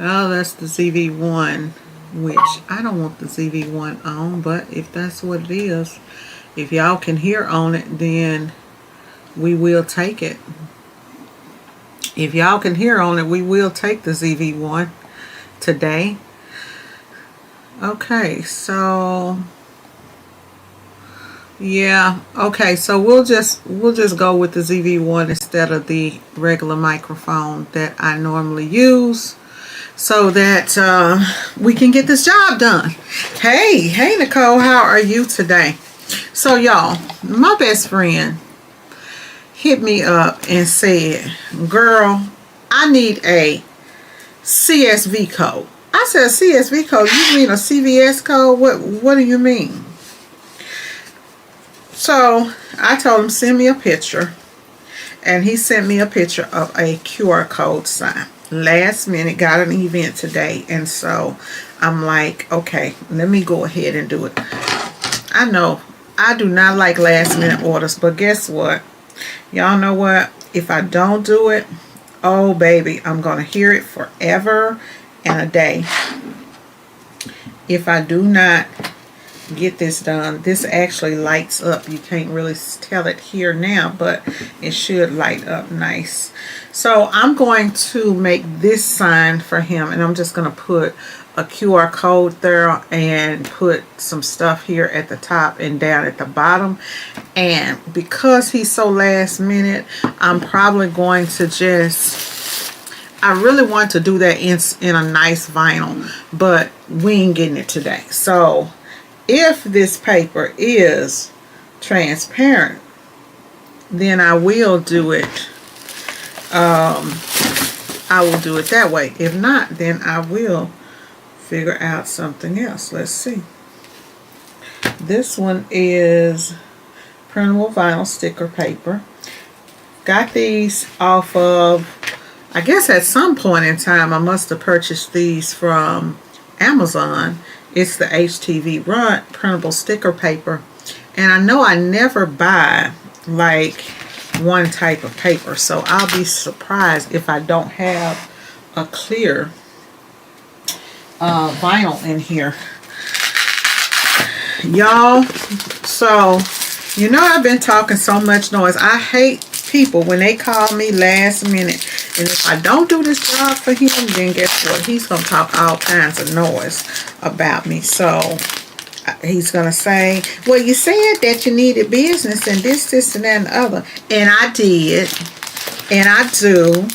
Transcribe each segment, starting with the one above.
Oh, that's the ZV-1, which I don't want the ZV-1 on, but if that's what it is, if y'all can hear on it, then we will take it. If y'all can hear on it, we will take the ZV-1 today. Okay, so yeah, okay, so we'll just go with the ZV-1 instead of the regular microphone that I normally use, so that we can get this job done. Hey Nicole, how are you today? So y'all, my best friend hit me up and said, girl, I need a CSV code. I said, CSV code? You mean a CVS code? What do you mean? So I told him, send me a picture. And he sent me a picture of a QR code sign. Last minute, got an event today. And so I'm like, okay, let me go ahead and do it. I know I do not like last minute orders, but guess what? Y'all know what? If I don't do it, oh baby, I'm going to hear it forever and a day. If I do not get this done, this actually lights up. You can't really tell it here now, but it should light up nice. So I'm going to make this sign for him, and I'm just going to put a QR code there and put some stuff here at the top and down at the bottom. And because he's so last minute, I'm probably going to just, I really want to do that in a nice vinyl, but we ain't getting it today. So if this paper is transparent, then I will do it. I will do it that way. If not, then I will figure out something else. Let's see. This one is printable vinyl sticker paper. Got these off of, I guess at some point in time, I must have purchased these from Amazon. It's the HTV Run printable sticker paper. And I know I never buy like one type of paper, so I'll be surprised if I don't have a clear vinyl in here, y'all. So you know, I've been talking so much noise. I hate people when they call me last minute, and if I don't do this job for him, then guess what? He's gonna talk all kinds of noise about me. So he's gonna say, well, you said that you needed business and this and that and the other, and I did, and I do,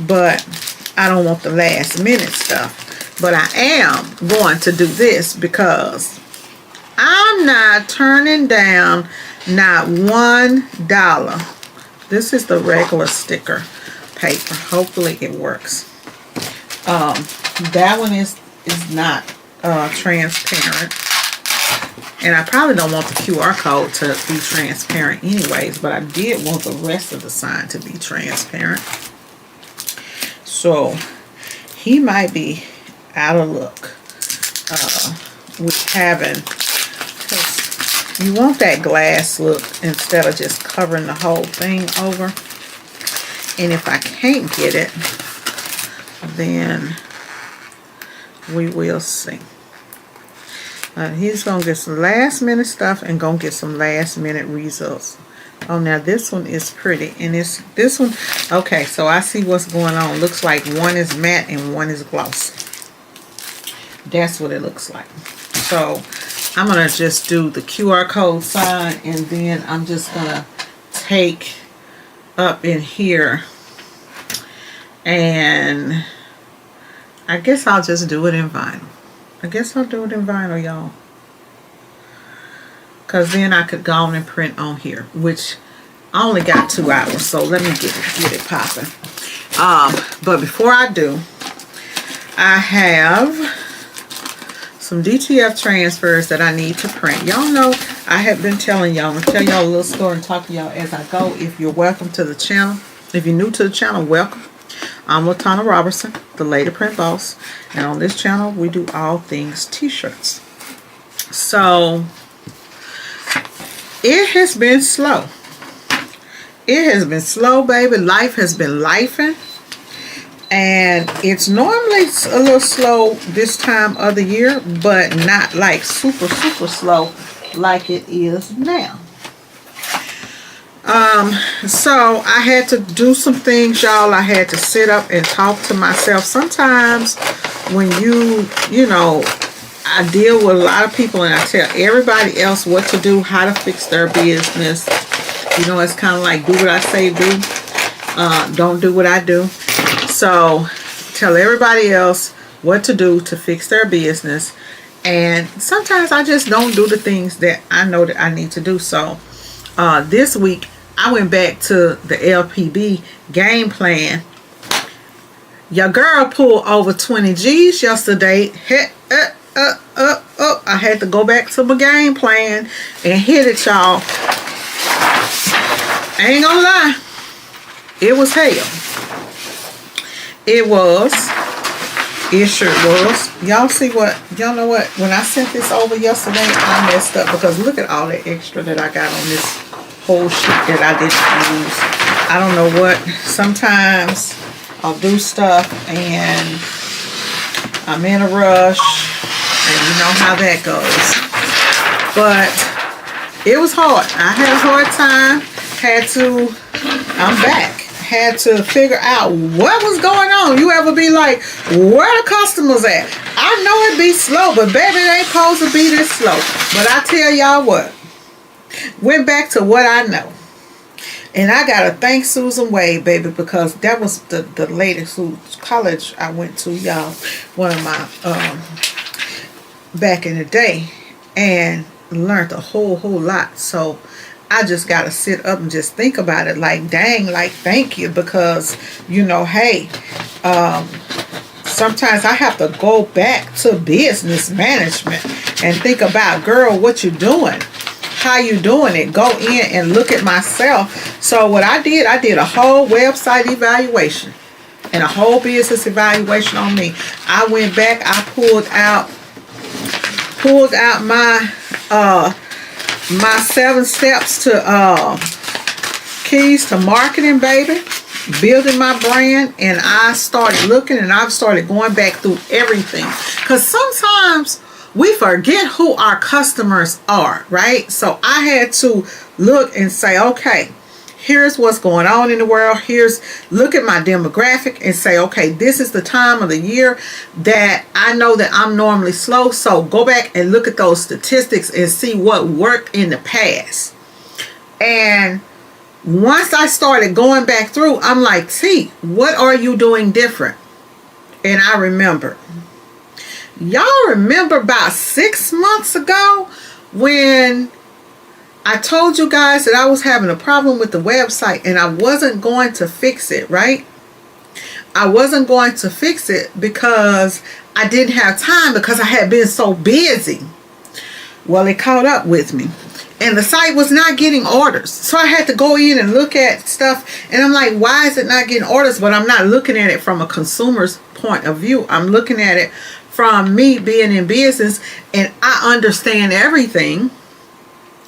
but I don't want the last minute stuff. But I am going to do this because I'm not turning down not $1. This is the regular sticker paper. Hopefully it works. That one is not transparent, and I probably don't want the QR code to be transparent anyways, but I did want the rest of the sign to be transparent. So he might be out of luck with having, because you want that glass look instead of just covering the whole thing over. And if I can't get it, then we will see. He's gonna get some last minute stuff and gonna get some last minute results. Oh, now this one is pretty, and this one, okay, so I see what's going on. Looks like one is matte and one is glossy. That's what it looks like. So I'm gonna just do the QR code sign, and then I'm just gonna take up in here, and I guess I'll just do it in vinyl. I guess I'll do it in vinyl, y'all. Because then I could go on and print on here, which I only got 2 hours. So let me get it popping. But before I do, I have some DTF transfers that I need to print. Y'all know I have been telling y'all. I'm going to tell y'all a little story and talk to y'all as I go. If you're welcome to the channel. If you're new to the channel, welcome. I'm LaTonna Robertson, the Lady Print Boss, and on this channel we do all things t-shirts. So it has been slow. It has been slow, baby. Life has been lifing. And it's normally a little slow this time of the year, but not like super slow like it is now. So I had to do some things, y'all. I had to sit up and talk to myself. Sometimes when you know, I deal with a lot of people and I tell everybody else what to do, how to fix their business. You know, it's kind of like do what I say do. Don't do what I do. So tell everybody else what to do to fix their business. And sometimes I just don't do the things that I know that I need to do. So this week I went back to the LPB game plan. Your girl pulled over 20 G's yesterday. I had to go back to my game plan and hit it, y'all. I ain't gonna lie. It was hell. It was. It sure was. Y'all see what? Y'all know what? When I sent this over yesterday, I messed up because look at all the extra that I got on this whole sheet that I didn't use. I don't know what. Sometimes I'll do stuff and I'm in a rush and you know how that goes. But it was hard. I had a hard time. I'm back. Had to figure out what was going on. You ever be like, where the customers at? I know it be slow, but baby, it ain't supposed to be this slow. But I tell y'all what, went back to what I know. And I gotta thank Susan Wade, baby, because that was the lady whose college I went to, y'all. One of my back in the day, and learned a whole lot. So I just got to sit up and just think about it like, dang, like, thank you. Because, you know, hey, sometimes I have to go back to business management and think about, girl, what you doing? How you doing it? Go in and look at myself. So what I did a whole website evaluation and a whole business evaluation on me. I went back, I pulled out my 7 steps to keys to marketing, baby, building my brand. And I started looking and I've started going back through everything, because sometimes we forget who our customers are, right? So I had to look and say, okay, here's what's going on in the world. Look at my demographic and say, okay, this is the time of the year that I know that I'm normally slow. So go back and look at those statistics and see what worked in the past. And once I started going back through, I'm like, T, what are you doing different? And I remember. Y'all remember about 6 months ago when I told you guys that I was having a problem with the website and I wasn't going to fix it, right? I wasn't going to fix it because I didn't have time, because I had been so busy. Well, it caught up with me. And the site was not getting orders. So I had to go in and look at stuff. And I'm like, why is it not getting orders? But I'm not looking at it from a consumer's point of view. I'm looking at it from me being in business, and I understand everything,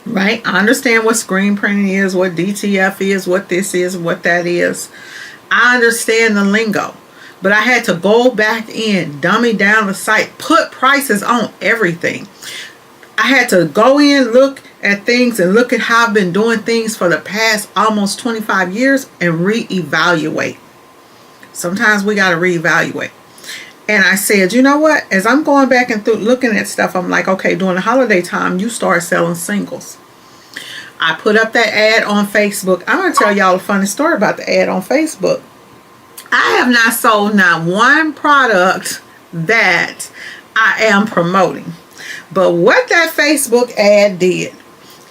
right? I understand what screen printing is, what DTF is, what this is, what that is. I understand the lingo. But I had to go back in, dummy down the site, put prices on everything. I had to go in, look at things, and look at how I've been doing things for the past almost 25 years and reevaluate. Sometimes we got to reevaluate. And I said, you know what? As I'm going back and through looking at stuff, I'm like, okay, during the holiday time, you start selling singles. I put up that ad on Facebook. I'm going to tell y'all a funny story about the ad on Facebook. I have not sold not one product that I am promoting. But what that Facebook ad did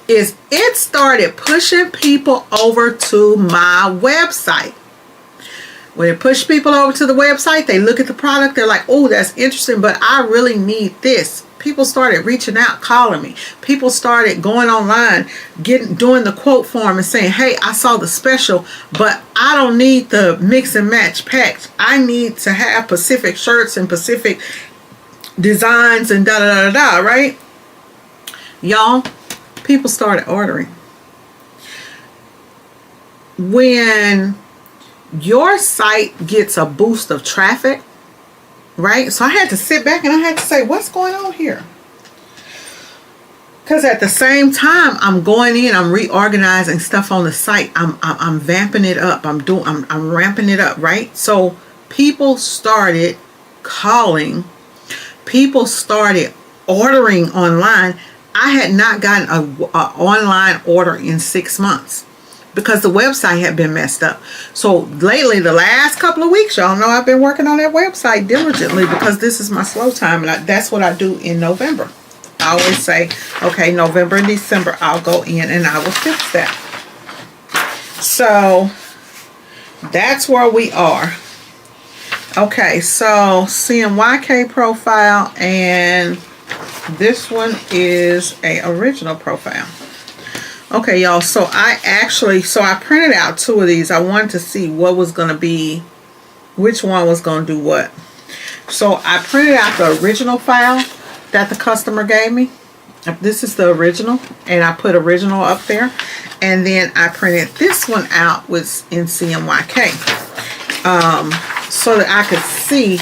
is it started pushing people over to my website. When it pushed people over to the website, they look at the product, they're like, oh, that's interesting, but I really need this. People started reaching out, calling me. People started going online, doing the quote form and saying, hey, I saw the special, but I don't need the mix and match pack. I need to have Pacific shirts and Pacific designs and da-da-da-da, right? Y'all, people started ordering. When your site gets a boost of traffic, right? So I had to sit back and I had to say, what's going on here? Because at the same time, I'm going in, I'm reorganizing stuff on the site. I'm vamping it up. I'm ramping it up, right? So people started calling. People started ordering online. I had not gotten a online order in 6 months because the website had been messed up. So lately, the last couple of weeks, y'all know I've been working on that website diligently because this is my slow time, and that's what I do in November. I always say, okay, November and December, I'll go in and I will fix that. So that's where we are. Okay, so CMYK profile, and this one is a original profile. Okay, y'all, so I printed out 2 of these. I wanted to see what was going to be, which one was going to do what. So I printed out the original file that the customer gave me. This is the original, and I put original up there, and then I printed this one out with in CMYK, so that I could see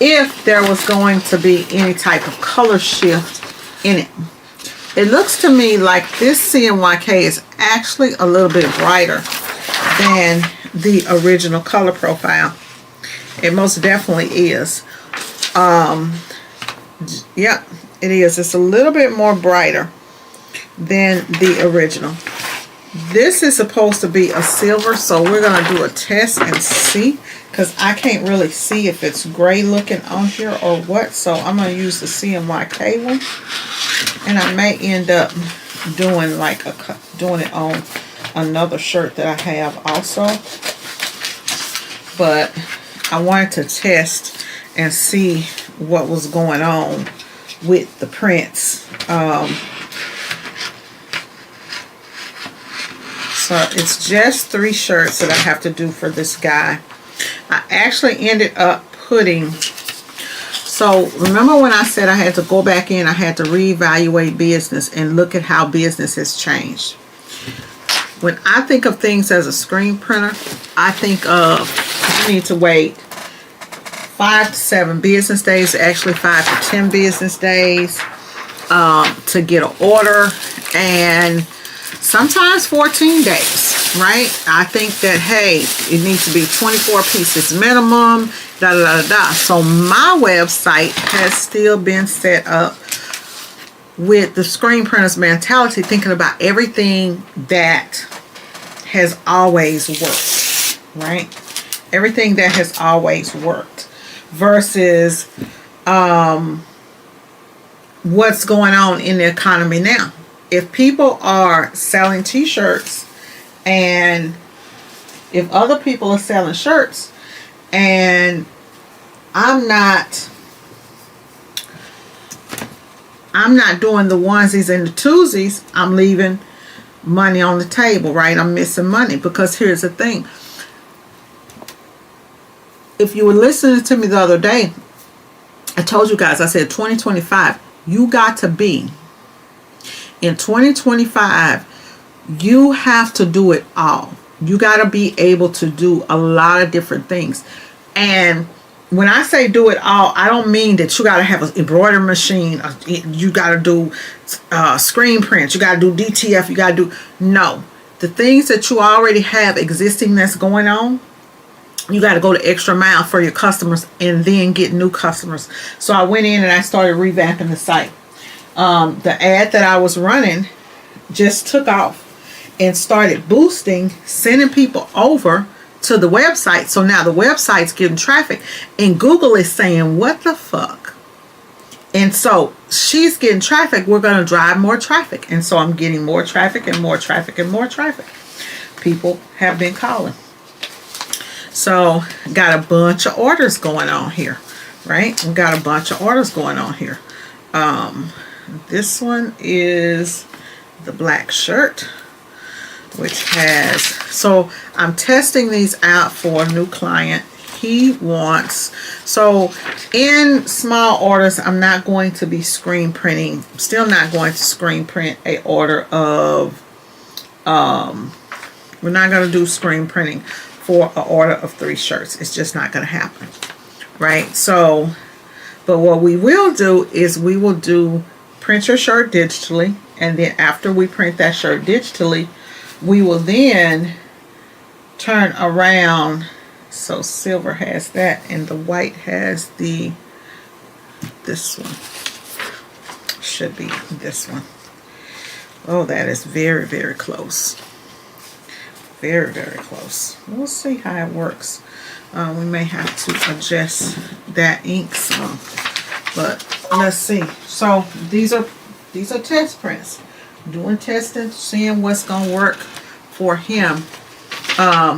if there was going to be any type of color shift in it. It looks to me like this CMYK is actually a little bit brighter than the original color profile. It most definitely is. Yep, it is. It's a little bit more brighter than the original. This is supposed to be a silver, so we're going to do a test and see, because I can't really see if it's gray looking on here or what. So I'm going to use the CMYK one, and I may end up doing doing it on another shirt that I have also. But I wanted to test and see what was going on with the prints. So it's just 3 shirts that I have to do for this guy. I actually ended up putting, so remember when I said I had to go back in, I had to reevaluate business and look at how business has changed. When I think of things as a screen printer, I think of you need to wait 5 to 7 business days, actually 5 to 10 business days to get an order, and sometimes 14 days, right? I think that, hey, it needs to be 24 pieces minimum, da da da da. So my website has still been set up with the screen printer's mentality, thinking about everything that has always worked, right? Everything that has always worked versus what's going on in the economy now. If people are selling t-shirts, and if other people are selling shirts, and I'm not doing the onesies and the twosies, I'm leaving money on the table, right? I'm missing money, because here's the thing. If you were listening to me the other day, I told you guys, I said 2025, you got to be, in 2025, you have to do it all. You got to be able to do a lot of different things. And when I say do it all, I don't mean that you got to have an embroidery machine. You got to do screen prints. You got to do DTF. You got to do... No. The things that you already have existing that's going on, you got to go the extra mile for your customers and then get new customers. So I went in and I started revamping the site. The ad that I was running just took off and started boosting, sending people over to the website. So now the website's getting traffic, and Google is saying, what the fuck? And so she's getting traffic. We're going to drive more traffic. And so I'm getting more traffic and more traffic and more traffic. People have been calling. So got a bunch of orders going on here, right? We got a bunch of orders going on here. This one is the black shirt, which has, so I'm testing these out for a new client. He wants, so in small orders, I'm not going to be screen printing, still not going to screen print a order of, we're not going to do screen printing for an order of 3 shirts. It's just not going to happen, right? So, but what we will do is we will do print your shirt digitally, and then after we print that shirt digitally, we will then turn around. So silver has that, and the white has this one. Should be this one. Oh, that is very, very close. Very, very close. We'll see how it works. We may have to adjust that ink some, but let's see. So these are test prints. Doing testing, seeing what's gonna work for him.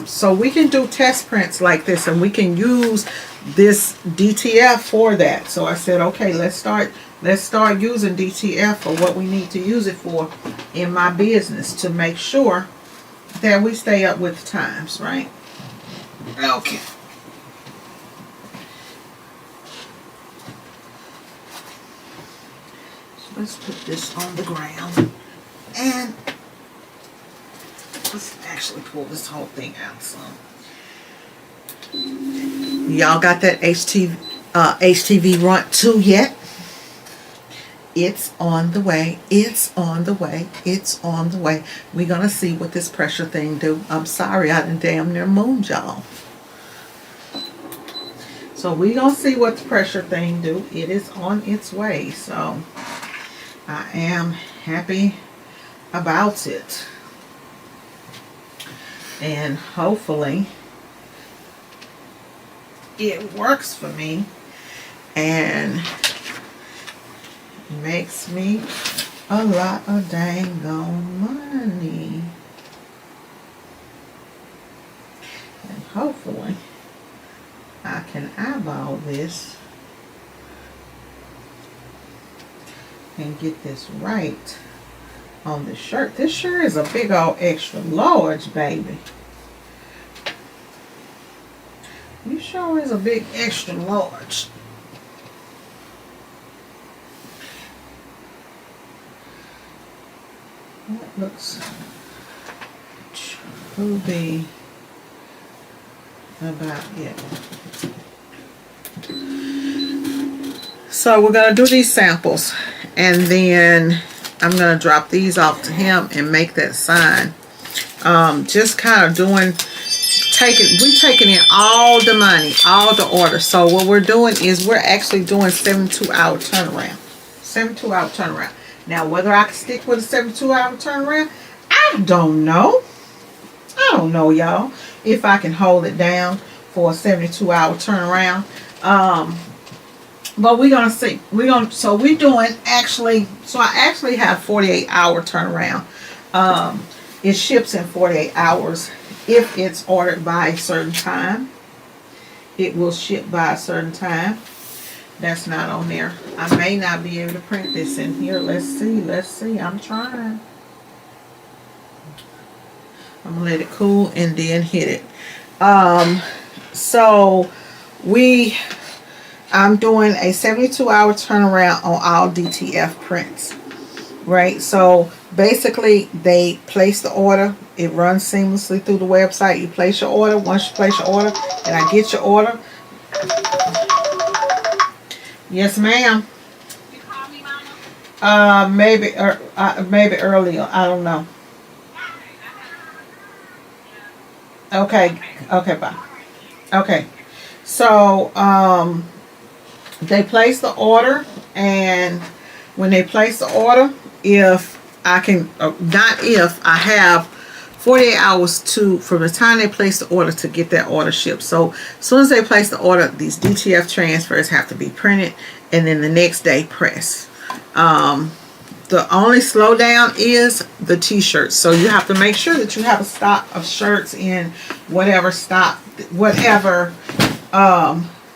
So we can do test prints like this, and we can use this DTF for that. So I said, okay, let's start using DTF for what we need to use it for in my business to make sure that we stay up with the times, right? Okay. So let's put this on the ground, and let's actually pull this whole thing out some. Y'all got that HTV Runt 2 yet? It's on the way. It's on the way. It's on the way. We're going to see what this pressure thing do. I'm sorry, I done damn near mooned y'all. So we're going to see what the pressure thing do. It is on its way. So I am happy about it. And hopefully it works for me and makes me a lot of dang on money. And hopefully I can eyeball this and get this right on the shirt. This sure is a big old extra large, baby. You sure is a big extra large. That looks to be about it. So we're going to do these samples, and then I'm going to drop these off to him and make that sign. Just kind of doing, we're taking in all the money, all the orders. So what we're doing is we're actually doing 72-hour turnaround. 72-hour turnaround. Now, whether I can stick with a 72-hour turnaround, I don't know. I don't know, y'all, if I can hold it down for a 72-hour turnaround. But we're going to see. So we're doing actually, so I actually have 48-hour turnaround. It ships in 48 hours. If it's ordered by a certain time, it will ship by a certain time. That's not on there. I may not be able to print this in here. Let's see. Let's see. I'm trying. I'm going to let it cool and then hit it. So I'm doing a 72-hour turnaround on all DTF prints. Right? So basically, they place the order. It runs seamlessly through the website. You place your order. Once you place your order and I get your order. Yes, ma'am. You call me, Mama? Maybe earlier. I don't know. Okay. Okay, bye. Okay. So, they place the order, and when they place the order, if I can, not if, I have 48 hours from the time they place the order to get that order shipped. So as soon as they place the order, these DTF transfers have to be printed and then the next day pressed. The only slowdown is the t-shirts. So you have to make sure that you have a stock of shirts in whatever stock, whatever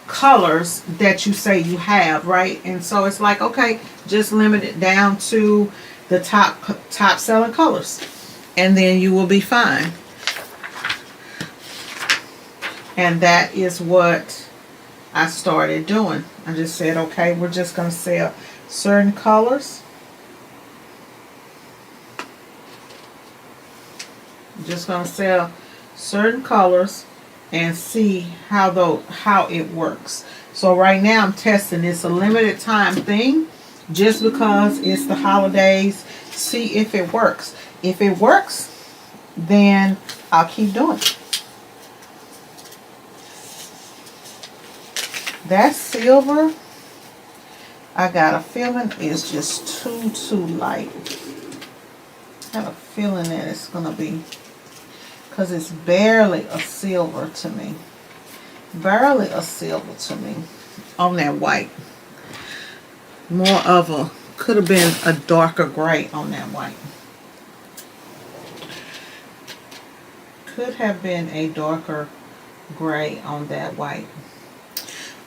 colors that you say you have, right? And so it's like, okay, just limit it down to the top selling colors, and then you will be fine. And that is what I started doing. I just said, okay, we're just going to sell certain colors. Just going to sell certain colors and see how it works. So right now I'm testing. It's a limited time thing, just because it's the holidays. See if it works. If it works, then I'll keep doing it. That silver, I got a feeling is just too light. I have a feeling that it's gonna be, because it's barely a silver to me. Barely a silver to me on that white. More of a, could have been a darker gray on that white. Could have been a darker gray on that white.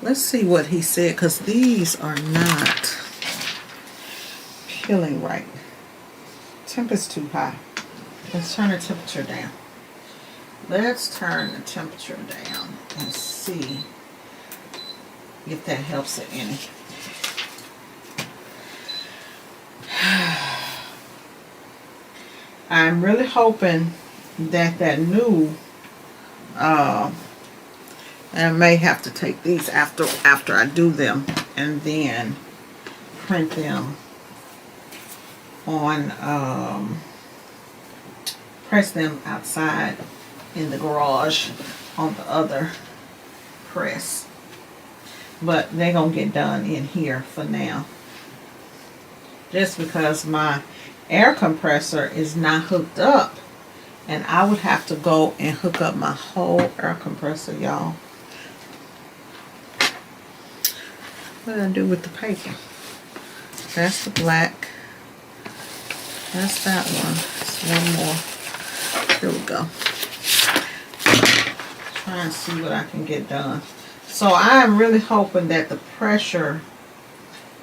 Let's see what he said, because these are not peeling right. Temperature's too high. Let's turn the temperature down. Let's turn the temperature down and see if that helps it any. I'm really hoping that that new, I may have to take these after I do them and then print them on, press them outside in the garage on the other press. But they're going to get done in here for now. Just because my air compressor is not hooked up. And I would have to go and hook up my whole air compressor, y'all. What did I do with the paper? That's the black. That's that one. There's one more. Here we go. Try and see what I can get done. So I'm really hoping that the pressure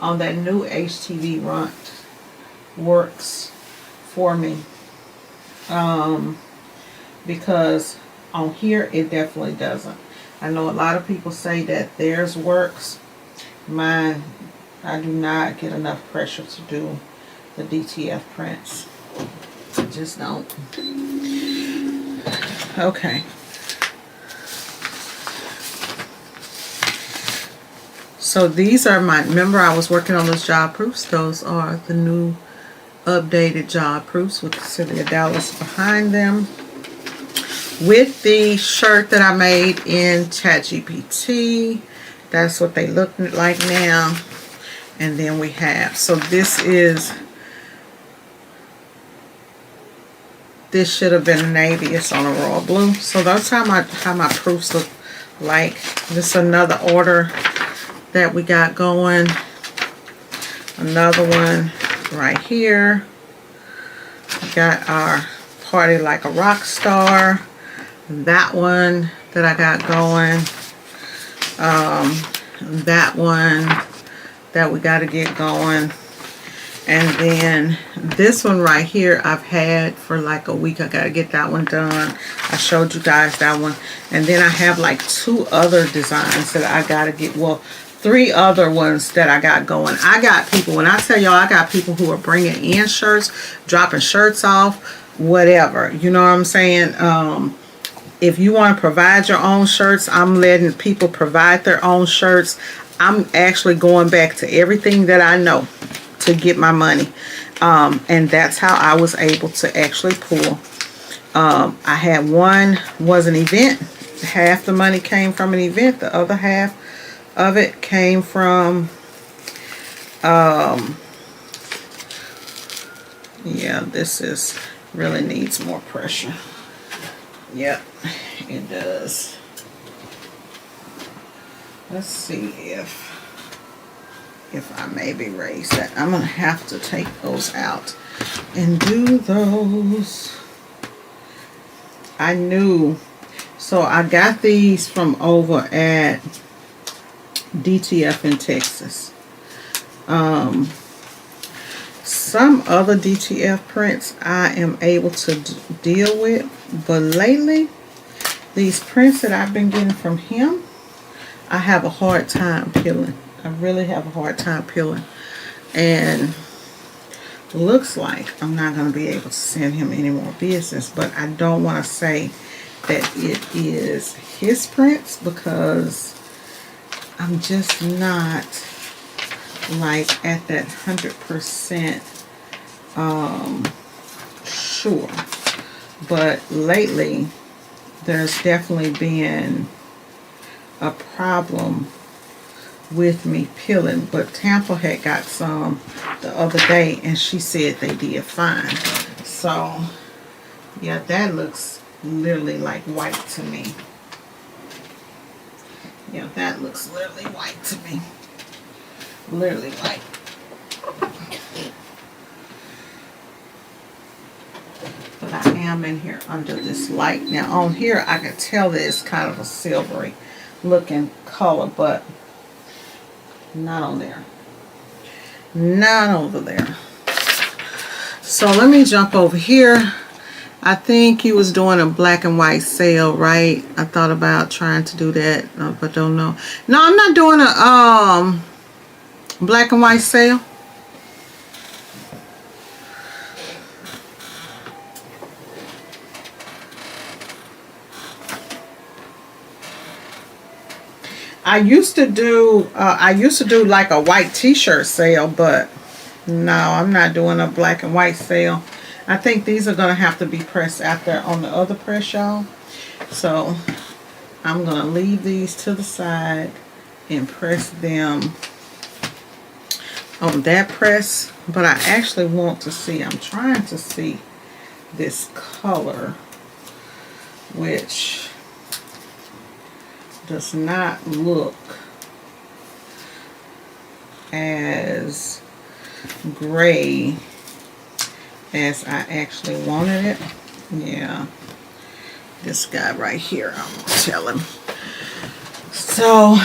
on that new HTV runt works for me. Because on here it definitely doesn't. I know a lot of people say that theirs works. Mine, I do not get enough pressure to do the DTF prints. I just don't. Okay. So these are my, remember I was working on those job proofs. Those are the new updated job proofs with Celia Dallas behind them. With the shirt that I made in ChatGPT. That's what they look like now. And then we have, so this is, this should have been navy. It's on a royal blue. So that's how my proofs look like. This is another order that we got going. Another one right here. We got our Party Like a Rock Star. That one that I got going. That one that we got to get going. And then this one right here I've had for like a week. I got to get that one done. I showed you guys that one. And then I have like 2 other designs that I got to get. Well, 3 other ones that I got going. I got people, when I tell y'all, I got people who are bringing in shirts, dropping shirts off, whatever. You know what I'm saying? If you want to provide your own shirts, I'm letting people provide their own shirts. I'm actually going back to everything that I know to get my money. And that's how I was able to actually pull. I had one was an event. Half the money came from an event. The other half of it came from, yeah, this is really needs more pressure. Yep, it does. Let's see if I maybe raise that. I'm gonna have to take those out and do those. I knew, so I got these from over at DTF in Texas. Some other DTF prints I am able to deal with, but lately these prints that I've been getting from him, I have a hard time peeling. I really have a hard time peeling, and looks like I'm not going to be able to send him any more business. But I don't want to say that it is his prints, because I'm just not like at that 100% sure. But lately there's definitely been a problem with me peeling, but Tampa had got some the other day and she said they did fine. So yeah, that looks literally like white to me. Yeah, that looks literally white to me. Literally white. But I am in here under this light. Now on here I can tell that it's kind of a silvery looking color, but not on there. Not over there. So let me jump over here. I think he was doing a black and white sale, right? I thought about trying to do that, but don't know. No, I'm not doing a black and white sale. I used to do like a white t-shirt sale, but no, I'm not doing a black and white sale. I think these are gonna have to be pressed out there on the other press, y'all. So I'm gonna leave these to the side and press them on that press. But I actually want to see, I'm trying to see this color, which does not look as gray as I actually wanted it. Yeah, this guy right here, I'm gonna tell him. So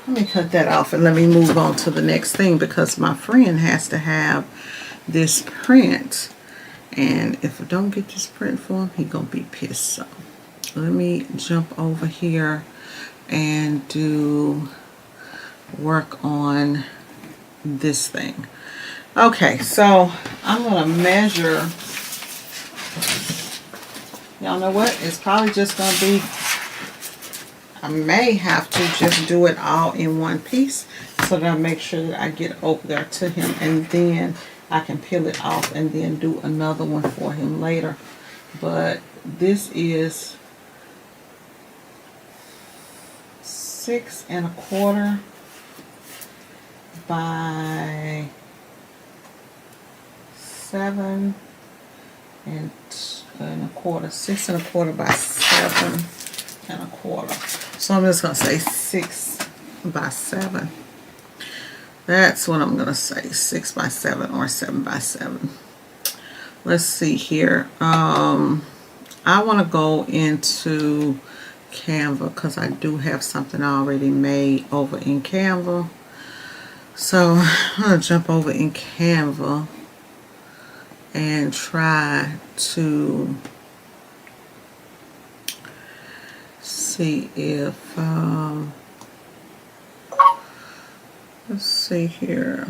let me cut that off and let me move on to the next thing, because my friend has to have this print, and if I don't get this print for him, he gonna be pissed. So let me jump over here and do work on this thing. Okay, so I'm gonna measure. Y'all know what? It's probably just gonna be, I may have to just do it all in one piece so that I make sure that I get over there to him, and then I can peel it off and then do another one for him later. But this is 6 1/4 by 7 1/4. 6 1/4 by 7 1/4. So I'm just gonna say 6 by 7. That's what I'm gonna say, 6 by 7 or 7 by 7. Let's see here. I want to go into Canva because I do have something already made over in Canva. So I'm gonna jump over in Canva and try to see if let's see here,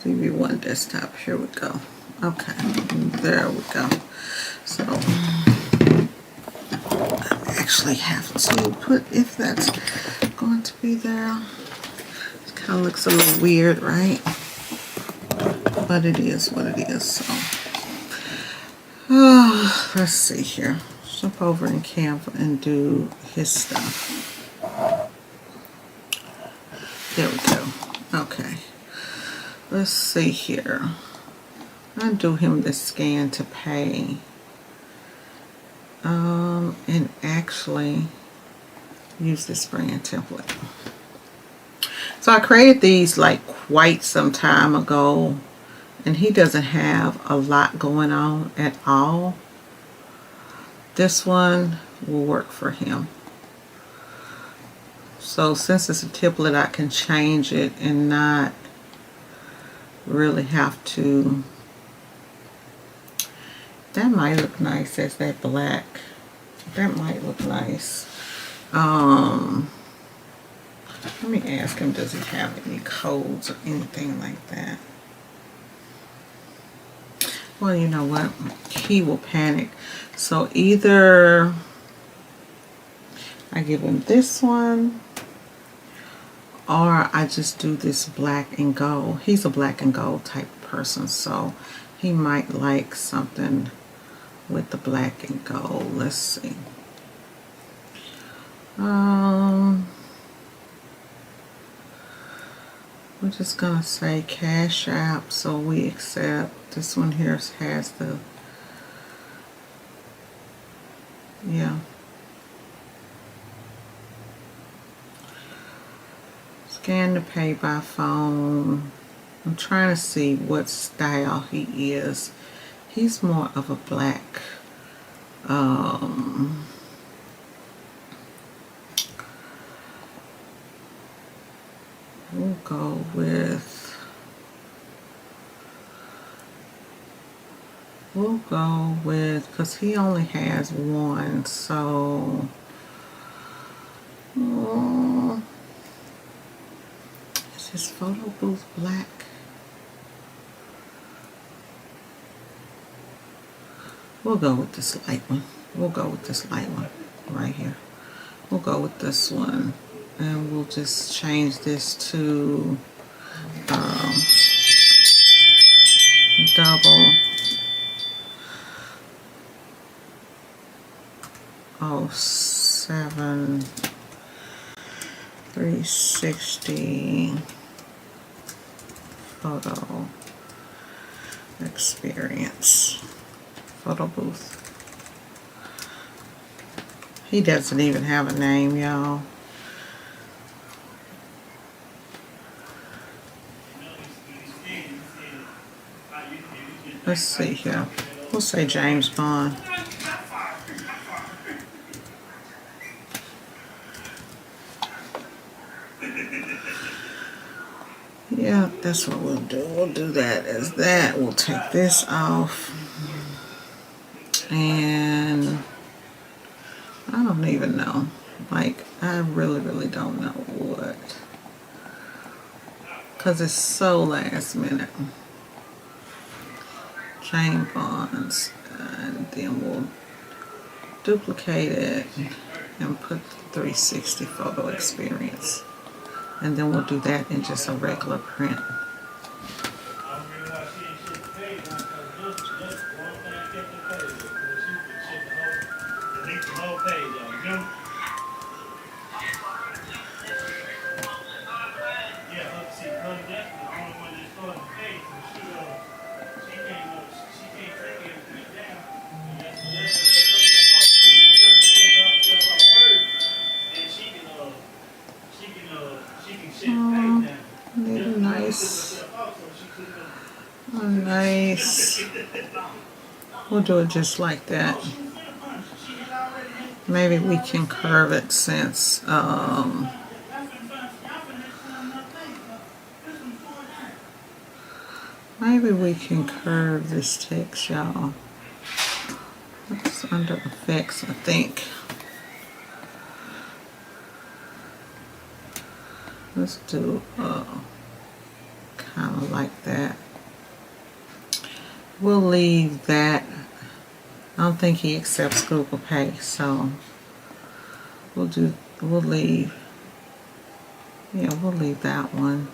CV1 desktop, here we go. Okay, there we go. So I actually have to put, if that's going to be there. It kind of looks a little weird, right? But it is what it is. So let's see here. Jump over in Canva and do his stuff. There we go. Okay. Let's see here. I'll do him the scan to pay. And actually use this brand template. So I created these like quite some time ago, and he doesn't have a lot going on at all. This one will work for him. So since it's a template, I can change it and not really have to. That might look nice as that black. That might look nice. Let me ask him, does he have any codes or anything like that? Well, you know what? He will panic. So either I give him this one, or I just do this black and gold. He's a black and gold type person, so he might like something with the black and gold. Let's see. We're just gonna say Cash App, so we accept. This one here has the, yeah. Scan to pay by phone. I'm trying to see what style he is. He's more of a black. We'll go with, because he only has one, so is his photo booth black? We'll go with this light one. We'll go with this light one right here. We'll go with this one, and we'll just change this to double 07 360 photo experience. Photo booth. He doesn't even have a name, y'all. Let's see here. We'll say James Bond. Yeah, that's what we'll do. We'll do that as that. We'll take this off. And I don't even know. Like, I really don't know what. Because it's so last minute. James Bonds. And then we'll duplicate it and put the 360 photo experience. And then we'll do that in just a regular print. Nice. We'll do it just like that. Maybe we can curve it since maybe we can curve this text, y'all. It's under effects, I think. Let's do kind of like that. We'll leave that. I don't think he accepts Google Pay, so we'll leave that one.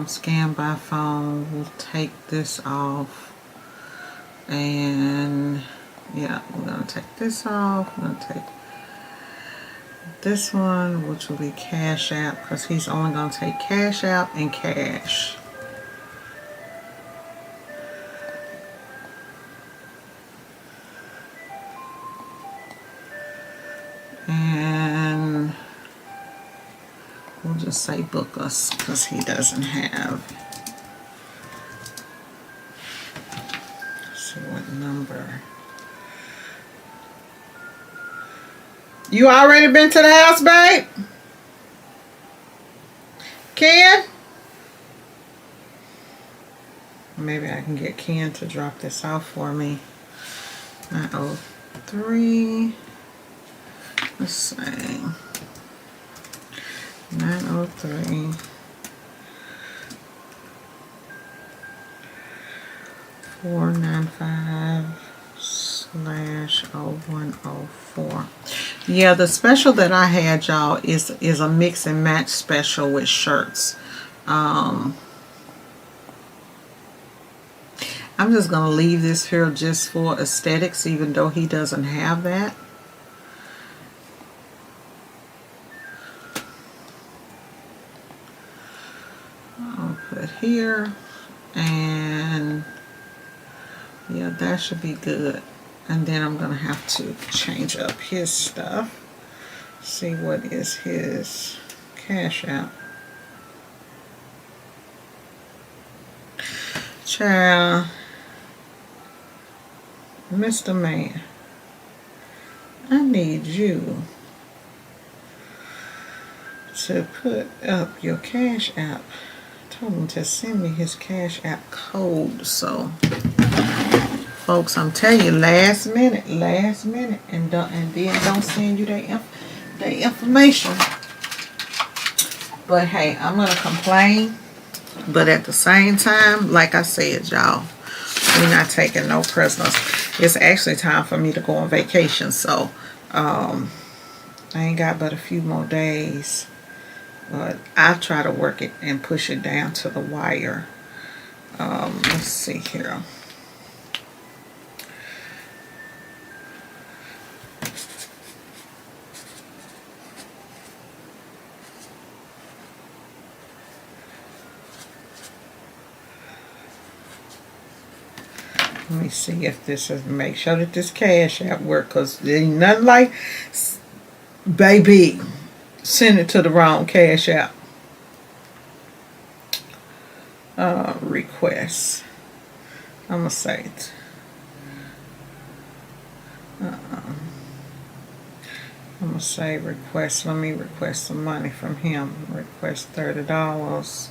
Scan by phone, we'll take this off, and yeah, we're gonna take this off. We're gonna take this one, which will be Cash App, because he's only gonna take Cash App and cash. And we'll just say book us, because he doesn't have. Let's see what number. You already been to the house, babe? Ken? Maybe I can get Ken to drop this off for me. 903. Let's see. 903. 495/0104. Yeah, the special that I had, y'all, is a mix and match special with shirts. I'm just gonna leave this here just for aesthetics, even though he doesn't have that. I'll put here, and yeah, that should be good. And then I'm gonna have to change up his stuff. See what is his Cash App. Child, Mr. Man, I need you to put up your Cash App. I told him to send me his Cash App code. So, folks, I'm telling you, last minute, and then don't send you their information. But hey, I'm gonna complain. But at the same time, like I said, y'all, we're not taking no prisoners. It's actually time for me to go on vacation, so I ain't got but a few more days. But I'll try to work it and push it down to the wire. Let's see here. Let me see if this is, make sure that this Cash App work, because there ain't nothing like, baby, send it to the wrong Cash App. Request. I'm going to say it. I'm going to say request. Let me request some money from him. Request $30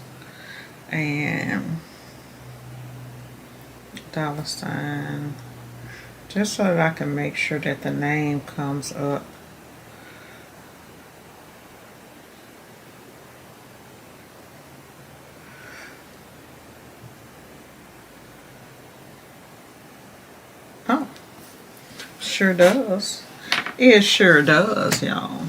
and $, just so that I can make sure that the name comes up. Oh, sure does. It sure does, y'all.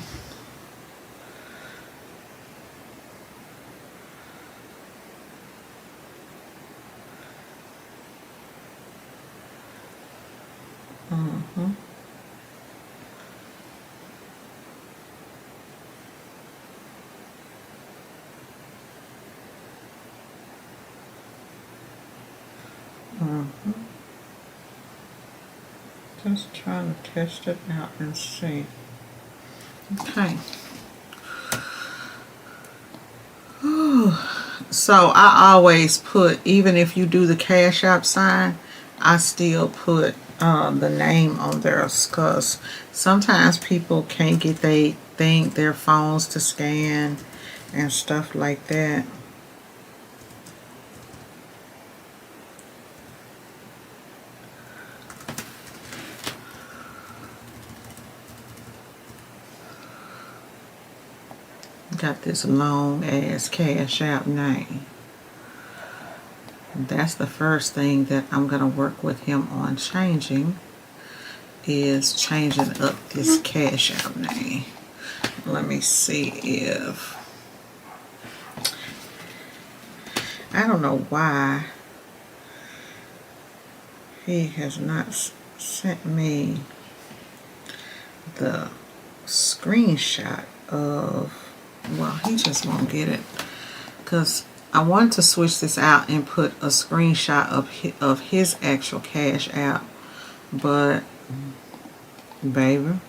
Just trying to test it out and see. Okay. So I always put, even if you do the Cash App sign, I still put the name on there, because sometimes people can't get their phones to scan and stuff like that. Got this long ass Cash App name. That's the first thing that I'm gonna work with him on changing, is changing up this Cash App name. Let me see if, I don't know why he has not sent me the screenshot of, well, he just won't get it, because I wanted to switch this out and put a screenshot of his actual Cash App, but baby,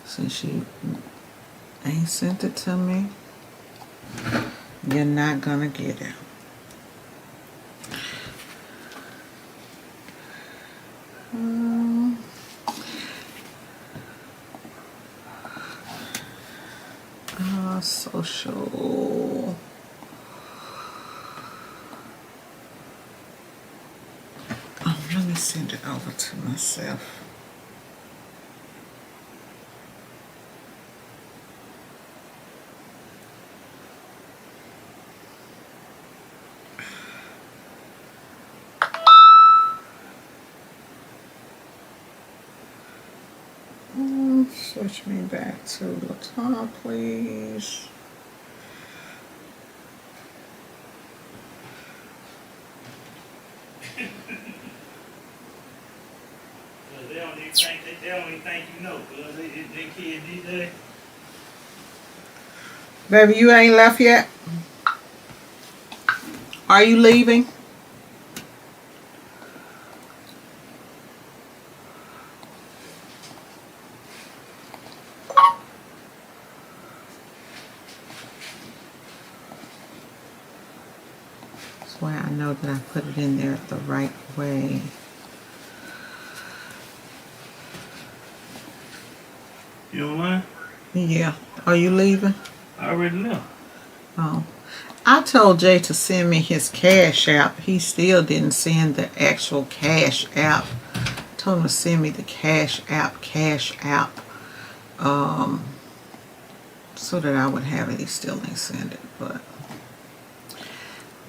since you ain't sent it to me, you're not gonna get it. Social. Let me send it over to myself. Switch me back to the top, please. They don't even think you know, cause they kids these days. Baby, you ain't left yet? Are you leaving? That's why I know that I put it in there the right way. You don't mind? Yeah. Are you leaving? I already know. Oh. I told Jay to send me his Cash App. He still didn't send the actual Cash App. I told him to send me the Cash App, so that I would have it. He still didn't send it, but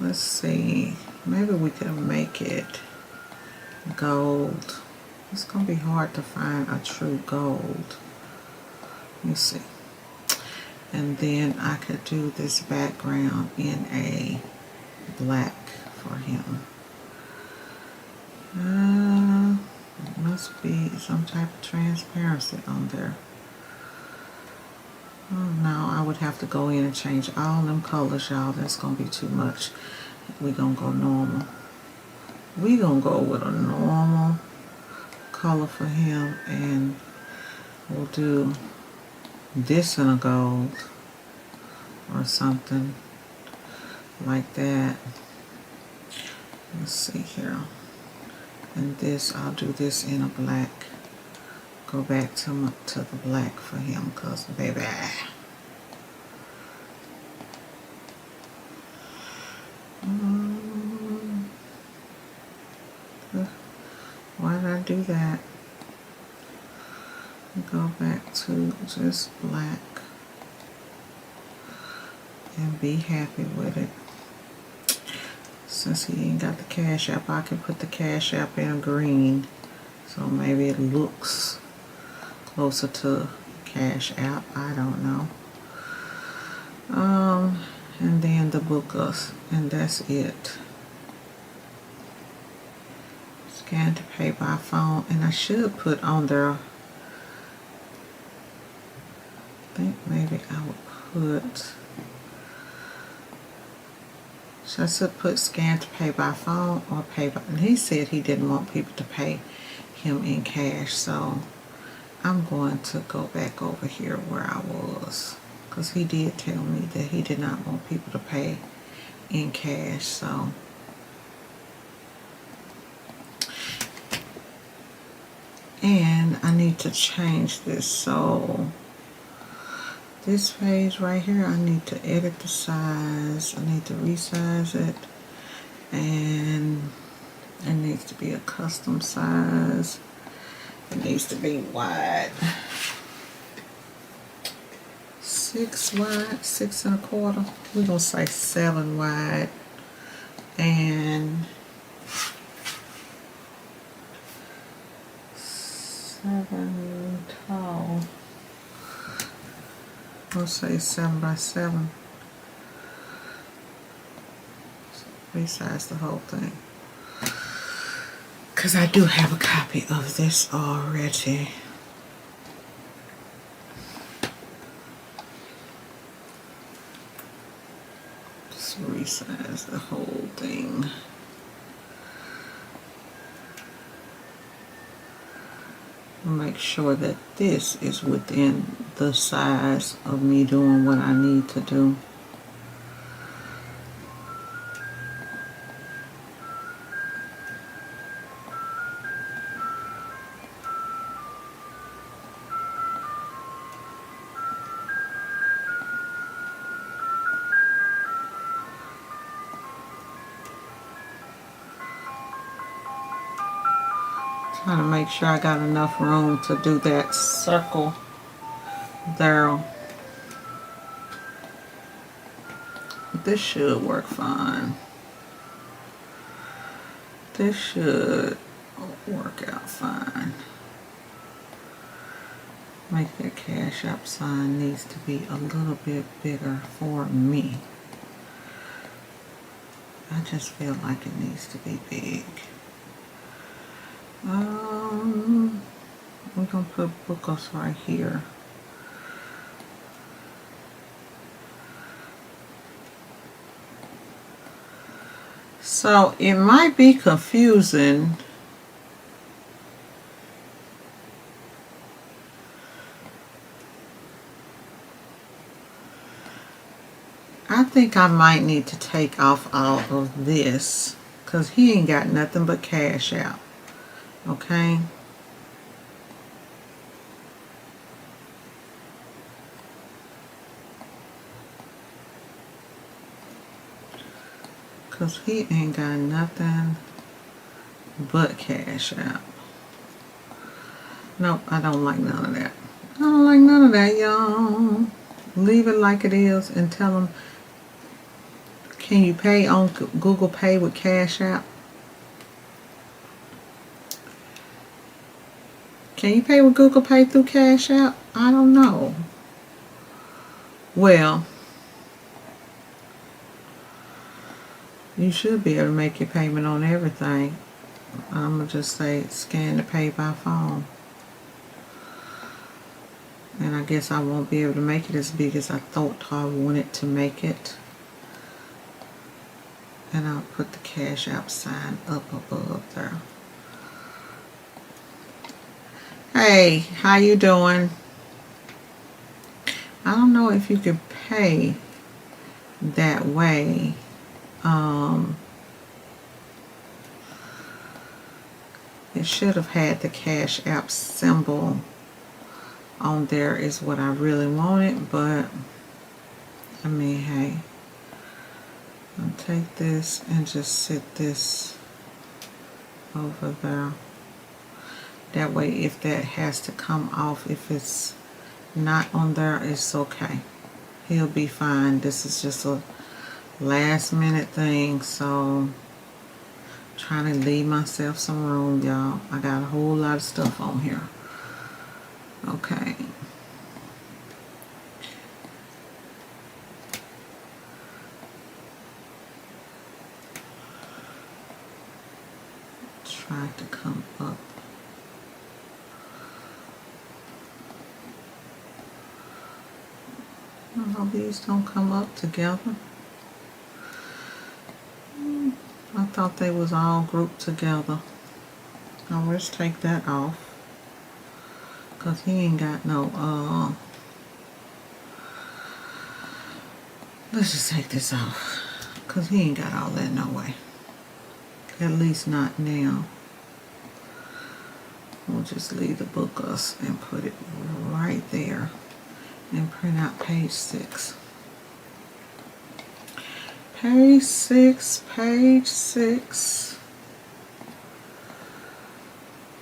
let's see. Maybe we could make it gold. It's gonna be hard to find a true gold. Let me see. And then I could do this background in a black for him. It must be some type of transparency on there. Oh no, I would have to go in and change all them colors, y'all. That's gonna be too much. We're gonna go normal. We're gonna go with a normal color for him, and we'll do this in a gold or something like that. Let's see here. And this, I'll do this in a black. Go back to the black for him, cause baby. Why did I do that? Go back to just black and be happy with it. Since he ain't got the Cash App, I can put the Cash App in green, so maybe it looks closer to Cash App. I don't know. And then the book us, and that's it. Scan to pay by phone, and I should put on there. I think maybe I would put. So I should put scan to pay by phone or pay by. And he said he didn't want people to pay him in cash, so I'm going to go back over here where I was, because he did tell me that he did not want people to pay in cash. So and I need to change this. So this page right here, I need to edit the size. I need to resize it, and it needs to be a custom size. It needs to be wide. 6 wide, 6 1/4. We're gonna say 7 wide and 7 tall. We'll say 7 by 7. Resize the whole thing, because I do have a copy of this already. Just resize the whole thing. Make sure that this is within the size of me doing what I need to do. Trying to make sure I got enough room to do that circle there. This should work fine. This should work out fine. Make that Cash App sign needs to be a little bit bigger for me. I just feel like it needs to be big. We're gonna put book us right here. So it might be confusing. I think I might need to take off all of this because he ain't got nothing but Cash App. Okay. Because he ain't got nothing but Cash App. Nope, I don't like none of that. I don't like none of that, y'all. Leave it like it is and tell them, can you pay on Google Pay with Cash App? Can you pay with Google Pay through Cash App? I don't know. Well, you should be able to make your payment on everything. I'm going to just say scan to pay by phone. And I guess I won't be able to make it as big as I thought I wanted to make it. And I'll put the Cash App sign up above there. Hey, how you doing? I don't know if you could pay that way. It should have had the Cash App symbol on there is what I really wanted, but I mean, hey, I'll take this and just sit this over there. That way, if that has to come off, if it's not on there, it's okay. He'll be fine. This is just a last minute thing, so trying to leave myself some room, y'all. I got a whole lot of stuff on here. Okay. Try to come up. I hope these don't come up together. I thought they was all grouped together. Now let's take that off. Cause he ain't got no, let's just take this off. Cause he ain't got all that no way. At least not now. We'll just leave the book us and put it right there. And print out page 6. Page 6, page 6.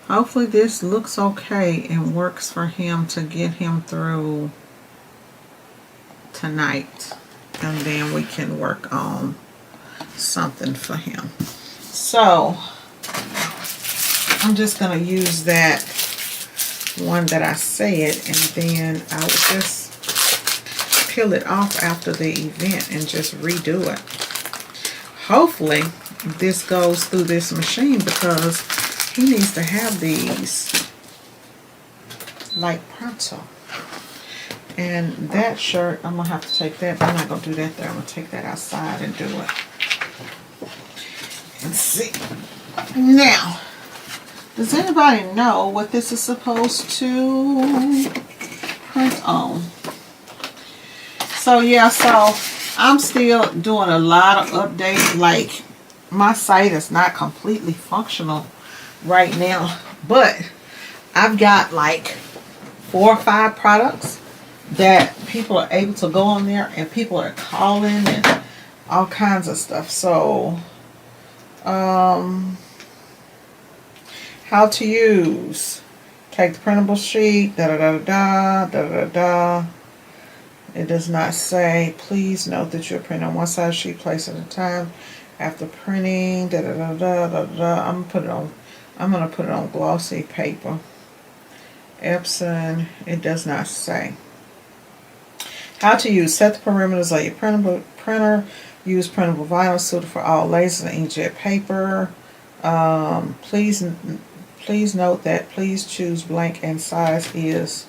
Hopefully this looks okay and works for him to get him through tonight. And then we can work on something for him. So, I'm just going to use that one that I said, and then I will just peel it off after the event and just redo it. Hopefully this goes through this machine because he needs to have these like pronto. And that shirt, I'm gonna have to take that. I'm not gonna do that there. I'm gonna take that outside and do it. And see. Now, does anybody know what this is supposed to print on? So yeah, so I'm still doing a lot of updates. Like, my site is not completely functional right now, but I've got like 4 or 5 products that people are able to go on there, and people are calling and all kinds of stuff. So how to use, take the printable sheet, da da da da da da da. It does not say, please note that you're printing on one size sheet, place at a time. After printing, da da da da da da. I'm gonna put it on glossy paper. Epson, it does not say. How to use. Set the parameters of your printer. Use printable vinyl suited for all lasers and inkjet paper. Please note that please choose blank and size is.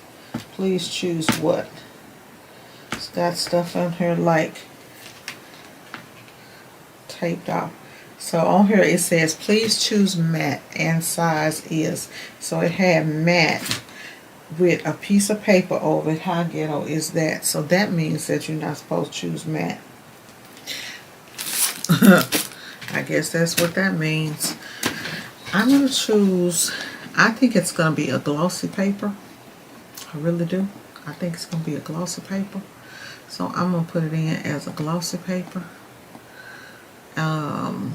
Please choose what? It's got stuff on here like taped off. So on here it says please choose matte and size is. So it had matte with a piece of paper over it. How ghetto is that? So that means that you're not supposed to choose matte. I guess that's what that means. I'm going to choose, I think it's going to be a glossy paper. I really do. I think it's going to be a glossy paper. So I'm going to put it in as a glossy paper. And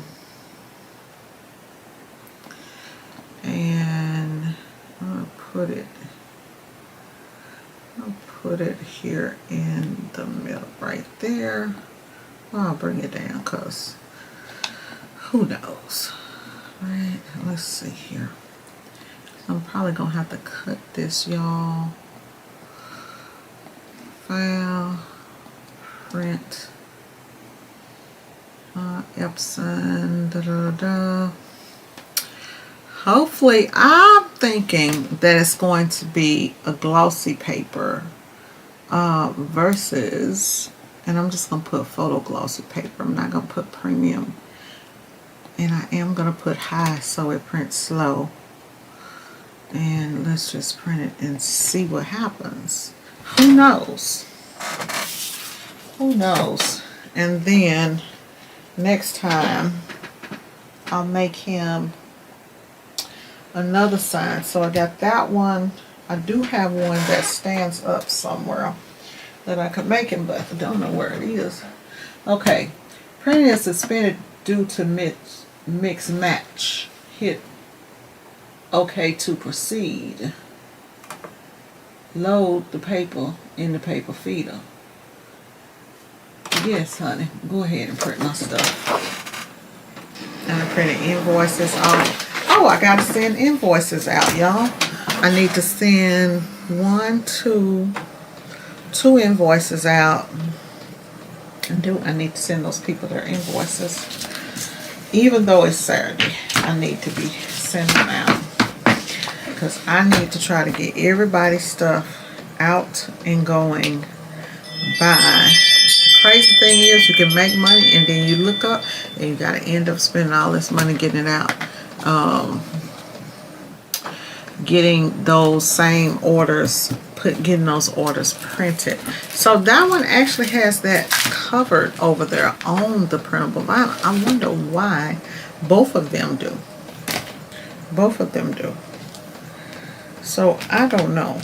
I'll put it here in the middle right there. Well, I'll bring it down because who knows, right? Let's see here. I'm probably gonna have to cut this, y'all. File, print, Epson, Hopefully, I'm thinking that it's going to be a glossy paper versus, and I'm just going to put photo glossy paper. I'm not going to put premium. And I am going to put high so it prints slow. And let's just print it and see what happens. Who knows? Who knows? And then next time I'll make him another sign. So I got that one. I do have one that stands up somewhere that I could make him, but I don't know where it is. Okay. Printing is suspended due to mix match. Hit OK to proceed. Load the paper in the paper feeder. Yes, honey. Go ahead and print my stuff. And I printed invoices off. Oh, I gotta send invoices out, y'all. I need to send two invoices out. I need to send those people their invoices. Even though it's Saturday, I need to be sending them out. Because I need to try to get everybody's stuff out and going by. The crazy thing is you can make money and then you look up and you gotta end up spending all this money getting it out. Getting those same orders, getting those orders printed. So that one actually has that covered over there on the printable vinyl. I wonder why both of them do. Both of them do. So I don't know.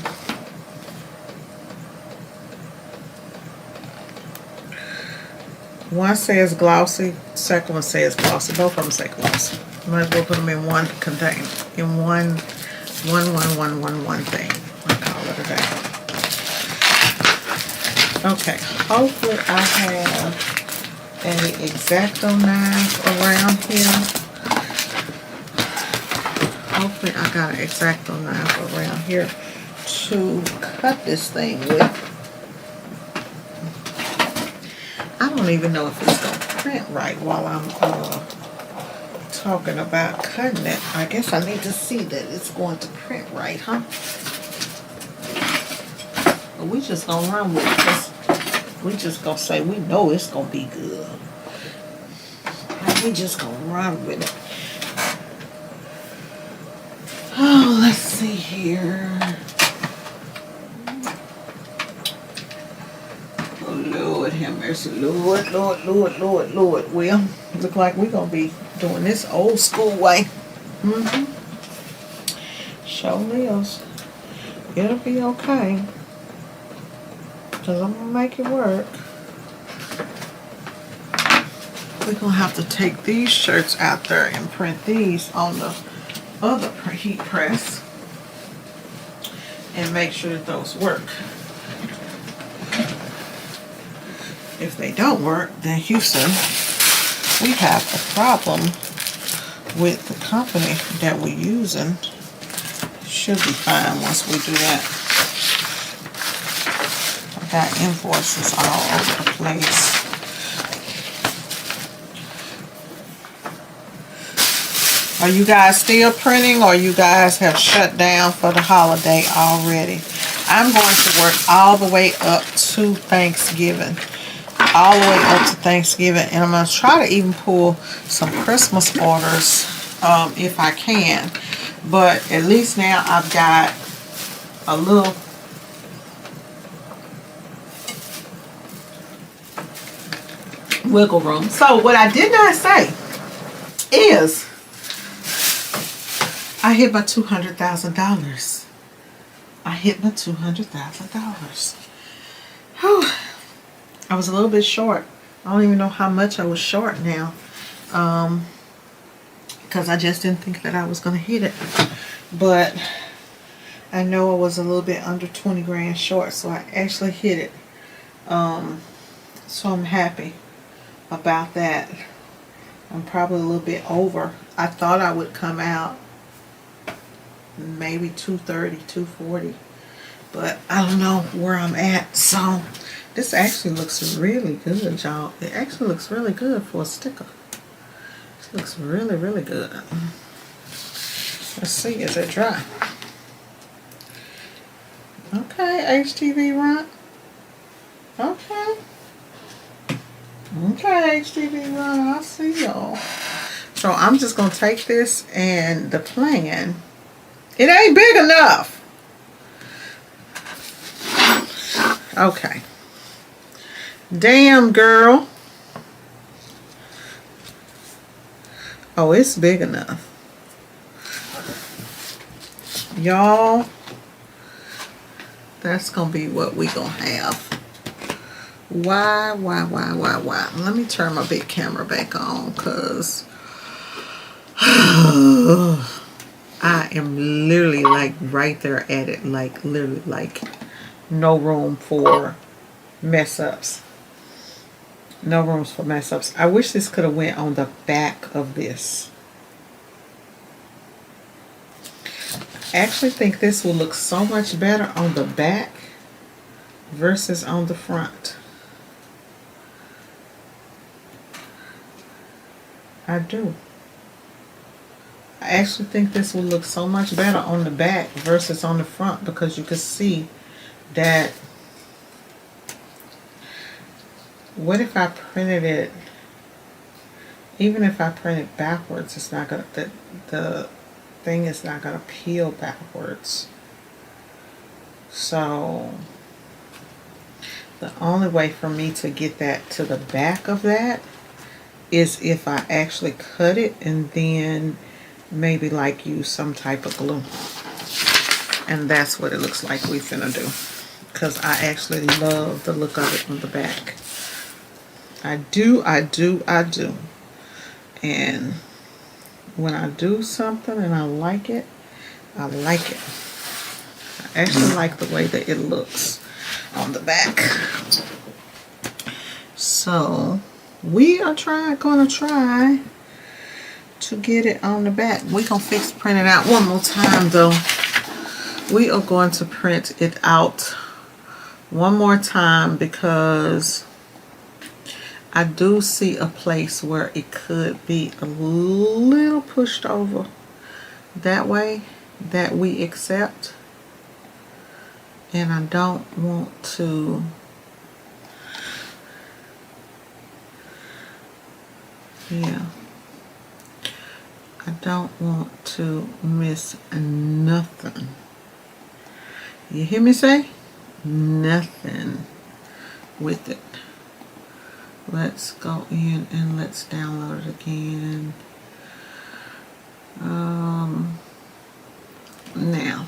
One says glossy, second one says glossy. Both of them say glossy. Might as well put them in one container, in one thing. I call it a day. Okay, hopefully I have an X-Acto knife around here. Hopefully I got an X-Acto knife around here to cut this thing with. I don't even know if it's going to print right while I'm talking about cutting it. I guess I need to see that it's going to print right, huh? But we just gonna run with it. We just gonna say we know it's gonna be good. We just gonna run with it. Oh, let's see here. Oh, Lord have mercy. Lord. Well, look like we're going to be doing this old school way. Show lives. It'll be okay. Because I'm going to make it work. We're going to have to take these shirts out there and print these on the other heat press. And make sure that those work. If they don't work, then Houston, we have a problem with the company that we're using. Should be fine once we do that. I got invoices all over the place. Are you guys still printing, or you guys have shut down for the holiday already? I'm going to work all the way up to Thanksgiving. All the way up to Thanksgiving. And I'm going to try to even pull some Christmas orders if I can. But at least now I've got a little wiggle room. So what I did not say is I hit my $200,000. I hit my $200,000. I was a little bit short. I don't even know how much I was short now. Because I just didn't think that I was going to hit it. But I know I was a little bit under 20 grand short. So I actually hit it. So I'm happy about that. I'm probably a little bit over. I thought I would come out maybe 230, 240, but I don't know where I'm at. So this actually looks really good, y'all. It actually looks really good for a sticker. It looks really, really good. Let's see, is it dry? Okay, HTV Run. Okay. Okay, HTV Run, I see y'all. So I'm just gonna take this, and the plan, it ain't big enough. Okay. Damn, girl. Oh, it's big enough. Y'all, that's gonna be what we gonna have. Why? Let me turn my big camera back on, because I am literally like right there at it, like literally like no room for mess ups. No rooms for mess ups. I wish this could have went on the back of this. I actually think this will look so much better on the back versus on the front. I do. I actually think this will look so much better on the back versus on the front, because you can see that. What if I printed it, even if I print it backwards, it's not gonna, the thing is not gonna peel backwards. So the only way for me to get that to the back of that is if I actually cut it and then maybe like use some type of glue. And that's what it looks like we finna do, because I actually love the look of it on the back. I do. And when I do something and I like it, I like it. I actually like the way that it looks on the back. So we are gonna try to get it on the back. We're gonna print it out one more time though. We are going to print it out one more time, because I do see a place where it could be a little pushed over that way that we accept. And I don't want to, yeah, I don't want to miss nothing. You hear me say? Nothing with it. Let's go in and let's download it again. Now,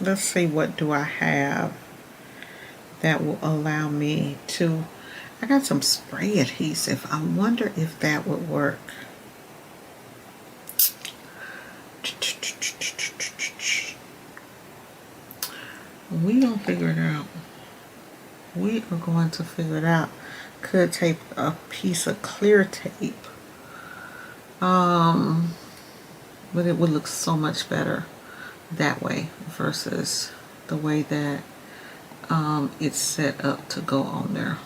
let's see, what do I have that will allow me to, I got some spray adhesive. I wonder if that would work. We gonna figure it out. We are going to figure it out. Could take a piece of clear tape, but it would look so much better that way versus the way that it's set up to go on there.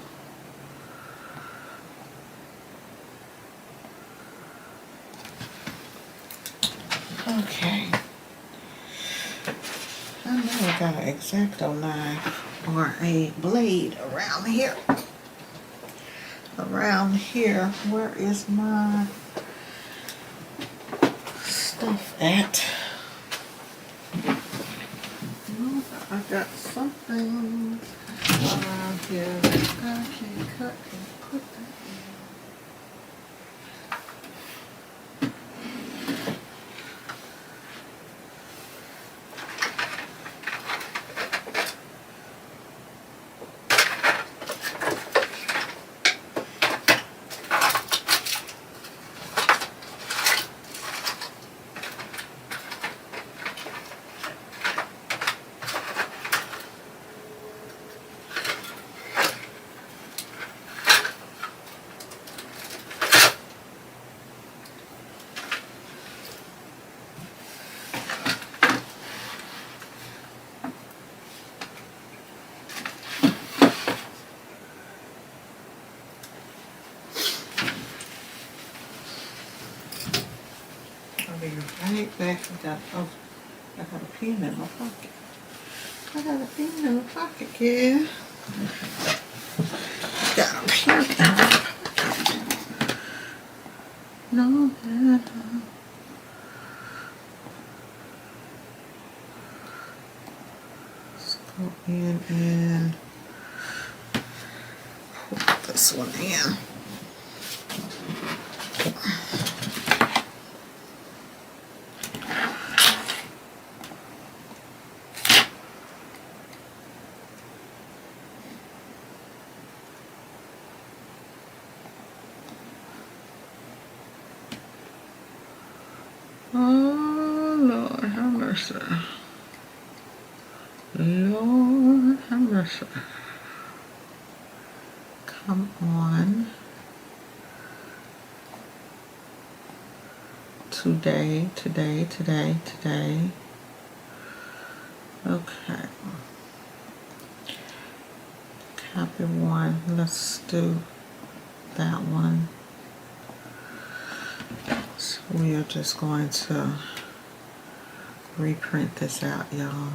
Okay. I know I got an X-Acto knife or a blade around here. Around here, where is my stuff at? Well, I got something around here that I can cut and put that in. I'll be right back. I got a pen in my pocket. I got a pen in my pocket, kid. Got a pen in my pocket. No matter. Let's go in and put this one in. Oh, Lord, have mercy. Lord, have mercy. Come on. Today. Okay. Copy one. Let's do that one. So we are just going to reprint this out, y'all.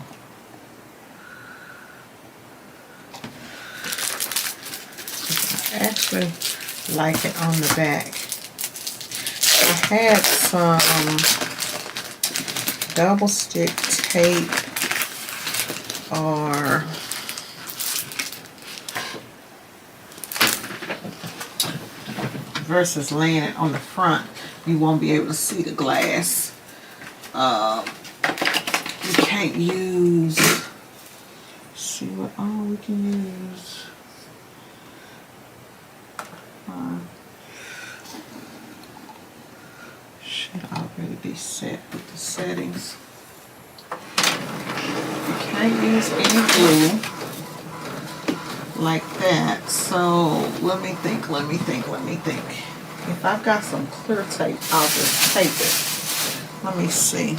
I actually like it on the back. I had some double stick tape or versus laying it on the front, you won't be able to see the glass. You can't use, see what all we can use. Should already be set with the settings. You can't use any glue like that, so let me think. If I've got some clear tape, I'll just tape it. Let me see.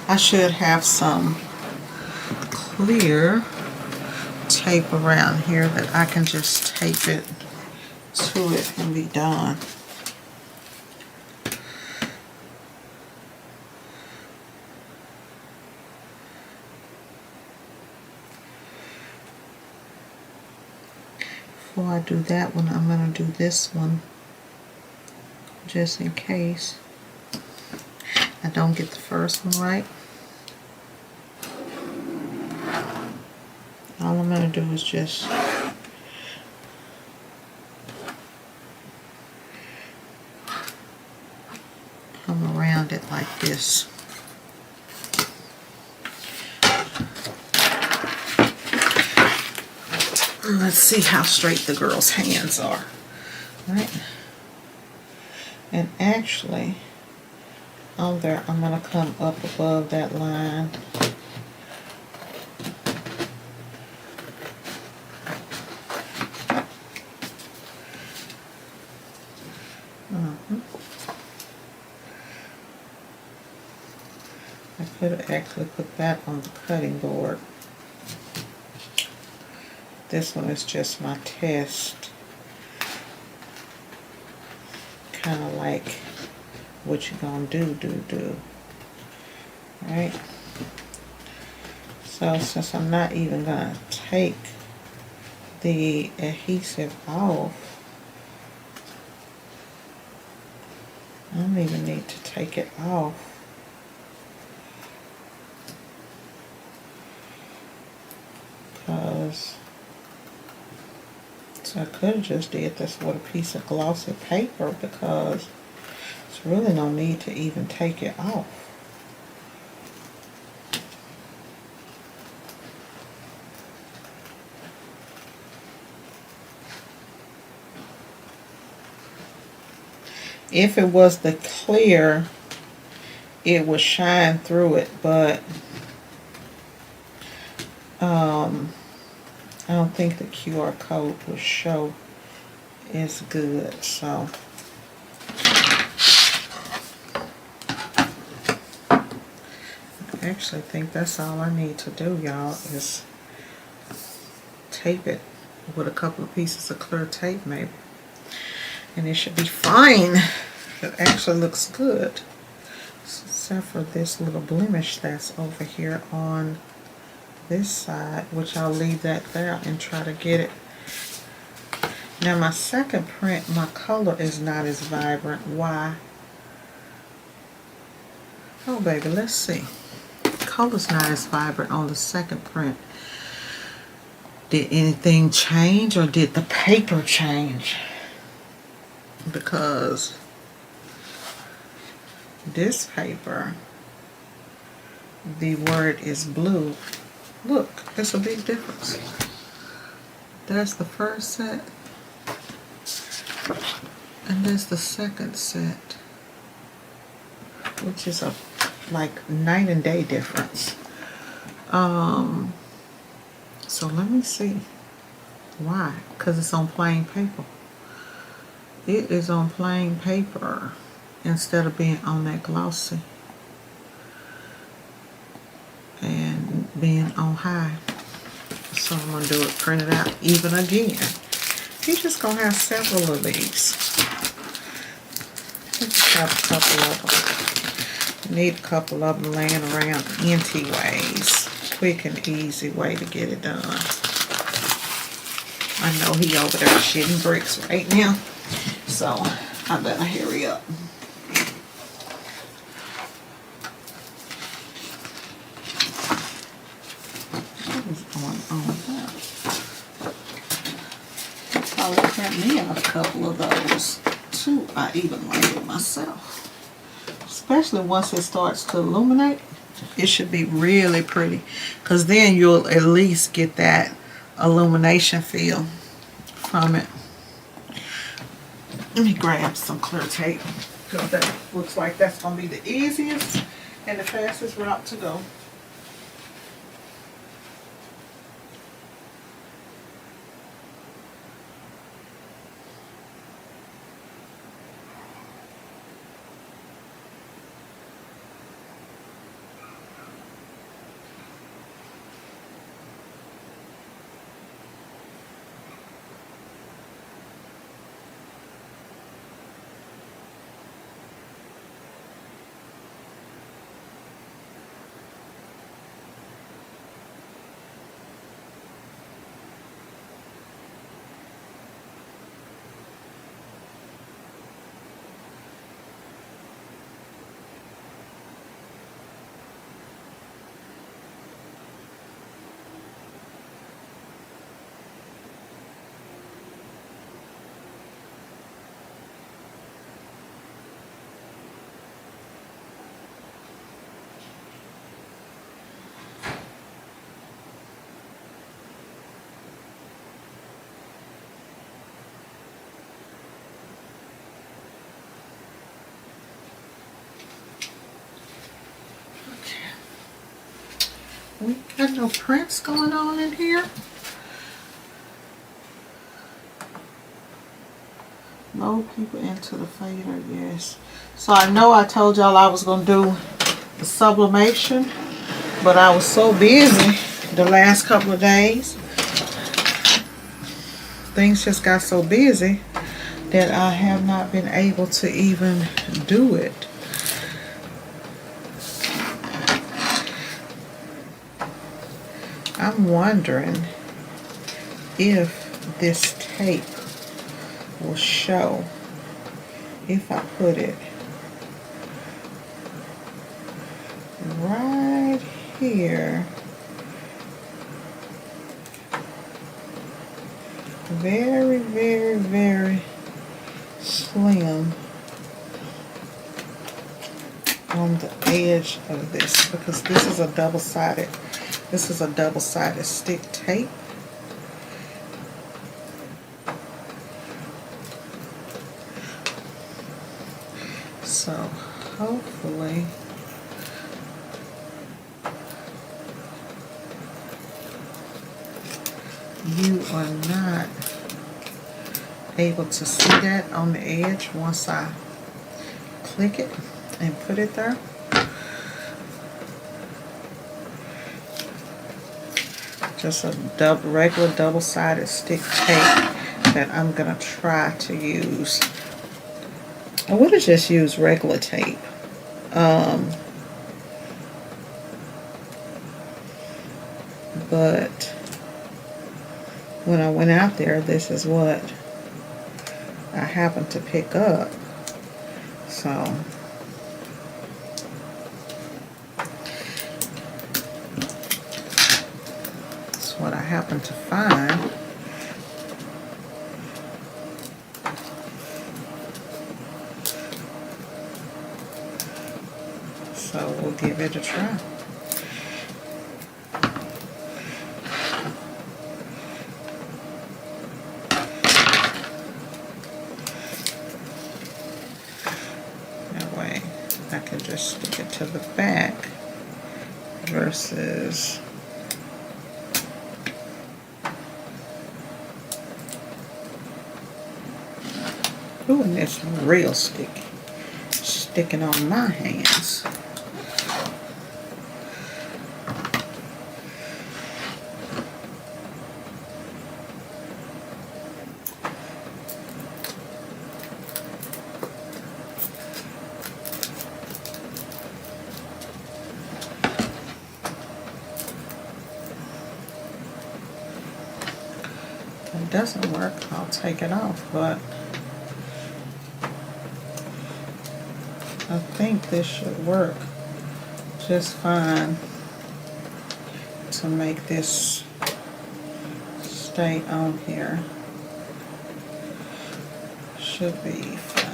I should have some clear tape around here that I can just tape it to it and be done. Before I do that one, I'm going to do this one just in case I don't get the first one right. All I'm going to do is just come around it like this. Let's see how straight the girl's hands are. Right? And actually, on there, I'm going to come up above that line. I could have actually put that on the cutting board. This one is just my test. Kind of like what you gonna do. Right? So since I'm not even gonna take the adhesive off, I don't even need to take it off. Because so I could have just did this with a piece of glossy paper, because there's really no need to even take it off. If it was the clear, it would shine through it, but I don't think the QR code will show as good, so I actually think that's all I need to do, y'all, is tape it with a couple of pieces of clear tape maybe, and it should be fine. It actually looks good, except for this little blemish that's over here on this side, which I'll leave that there and try to get it. Now my second print, my color is not as vibrant. Why? Oh baby, let's see. Color's not as vibrant on the second print. Did anything change, or did the paper change? Because this paper, the word is blue. Look, it's a big difference. That's the first set, and there's the second set, which is a like night and day difference. So let me see why. Because it's on plain paper. It is on plain paper instead of being on that glossy and being on high. So I'm going to do it, print it out even again. You're just going to have several of these. I just have a couple of them. Need a couple of them laying around empty ways. Quick and easy way to get it done. I know he over there shitting bricks right now, so I better hurry up. What is going on there? I'll probably print me out a couple of those too. I even like it myself. Especially once it starts to illuminate, it should be really pretty, because then you'll at least get that illumination feel from it. Let me grab some clear tape, because that looks like that's going to be the easiest and the fastest route to go. We got no prints going on in here. Load people into the fader, yes. So I know I told y'all I was going to do the sublimation, but I was so busy the last couple of days. Things just got so busy that I have not been able to even do it. I'm wondering if this tape will show if I put it right here. Very, very, very slim on the edge of this, because this is a double-sided stick tape. So hopefully you are not able to see that on the edge once I click it and put it there. Just a regular double-sided stick tape that I'm gonna try to use. I would have just used regular tape. But when I went out there, this is what I happened to pick up. So that's what I happened to find. So we'll give it a try. I can just stick it to the back versus ooh, and it's real sticky, sticking on my hands. If it doesn't work, I'll take it off, but I think this should work just fine to make this stay on here. Should be fine.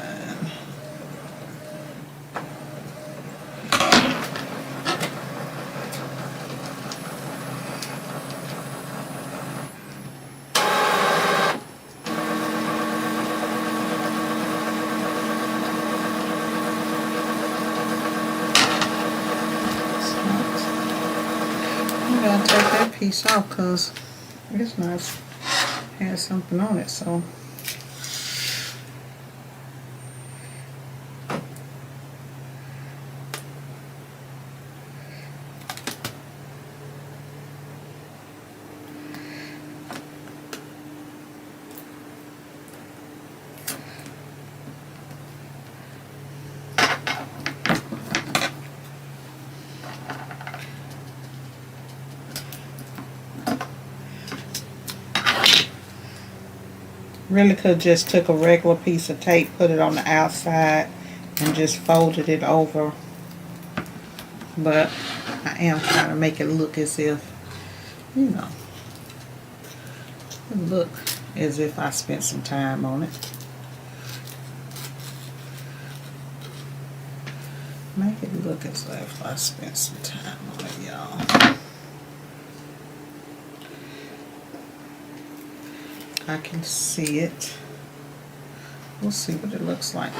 I'm gonna take that piece off because it's nice. It has something on it, so. Really could have just took a regular piece of tape, put it on the outside, and just folded it over. But I am trying to make it look as if, you know, look as if I spent some time on it. Make it look as if I spent some time on it, y'all. I can see it. We'll see what it looks like.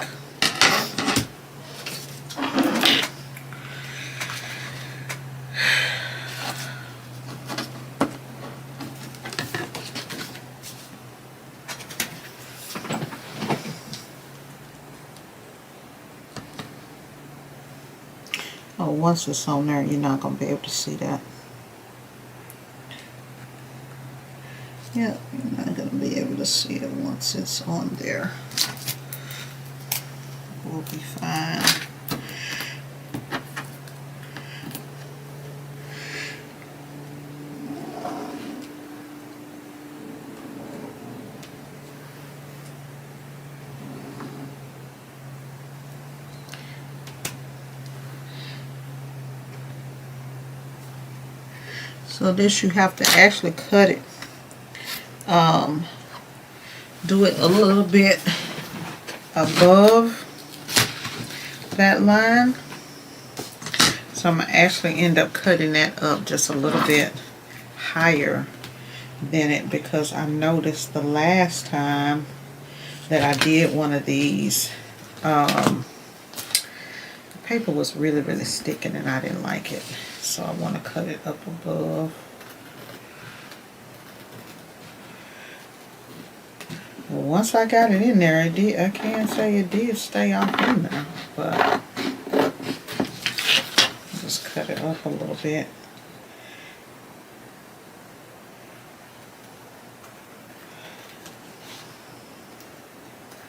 Oh, once it's on there, you're not going to be able to see that. Yeah, you're not going to be able to see it once it's on there. We'll be fine. So this, you have to actually cut it. Do it a little bit above that line. So I'm going to actually end up cutting that up just a little bit higher than it, because I noticed the last time that I did one of these, the paper was really sticking and I didn't like it. So I want to cut it up above. Well, once I got it in there, I can't say it did stay off in there, but just cut it up a little bit.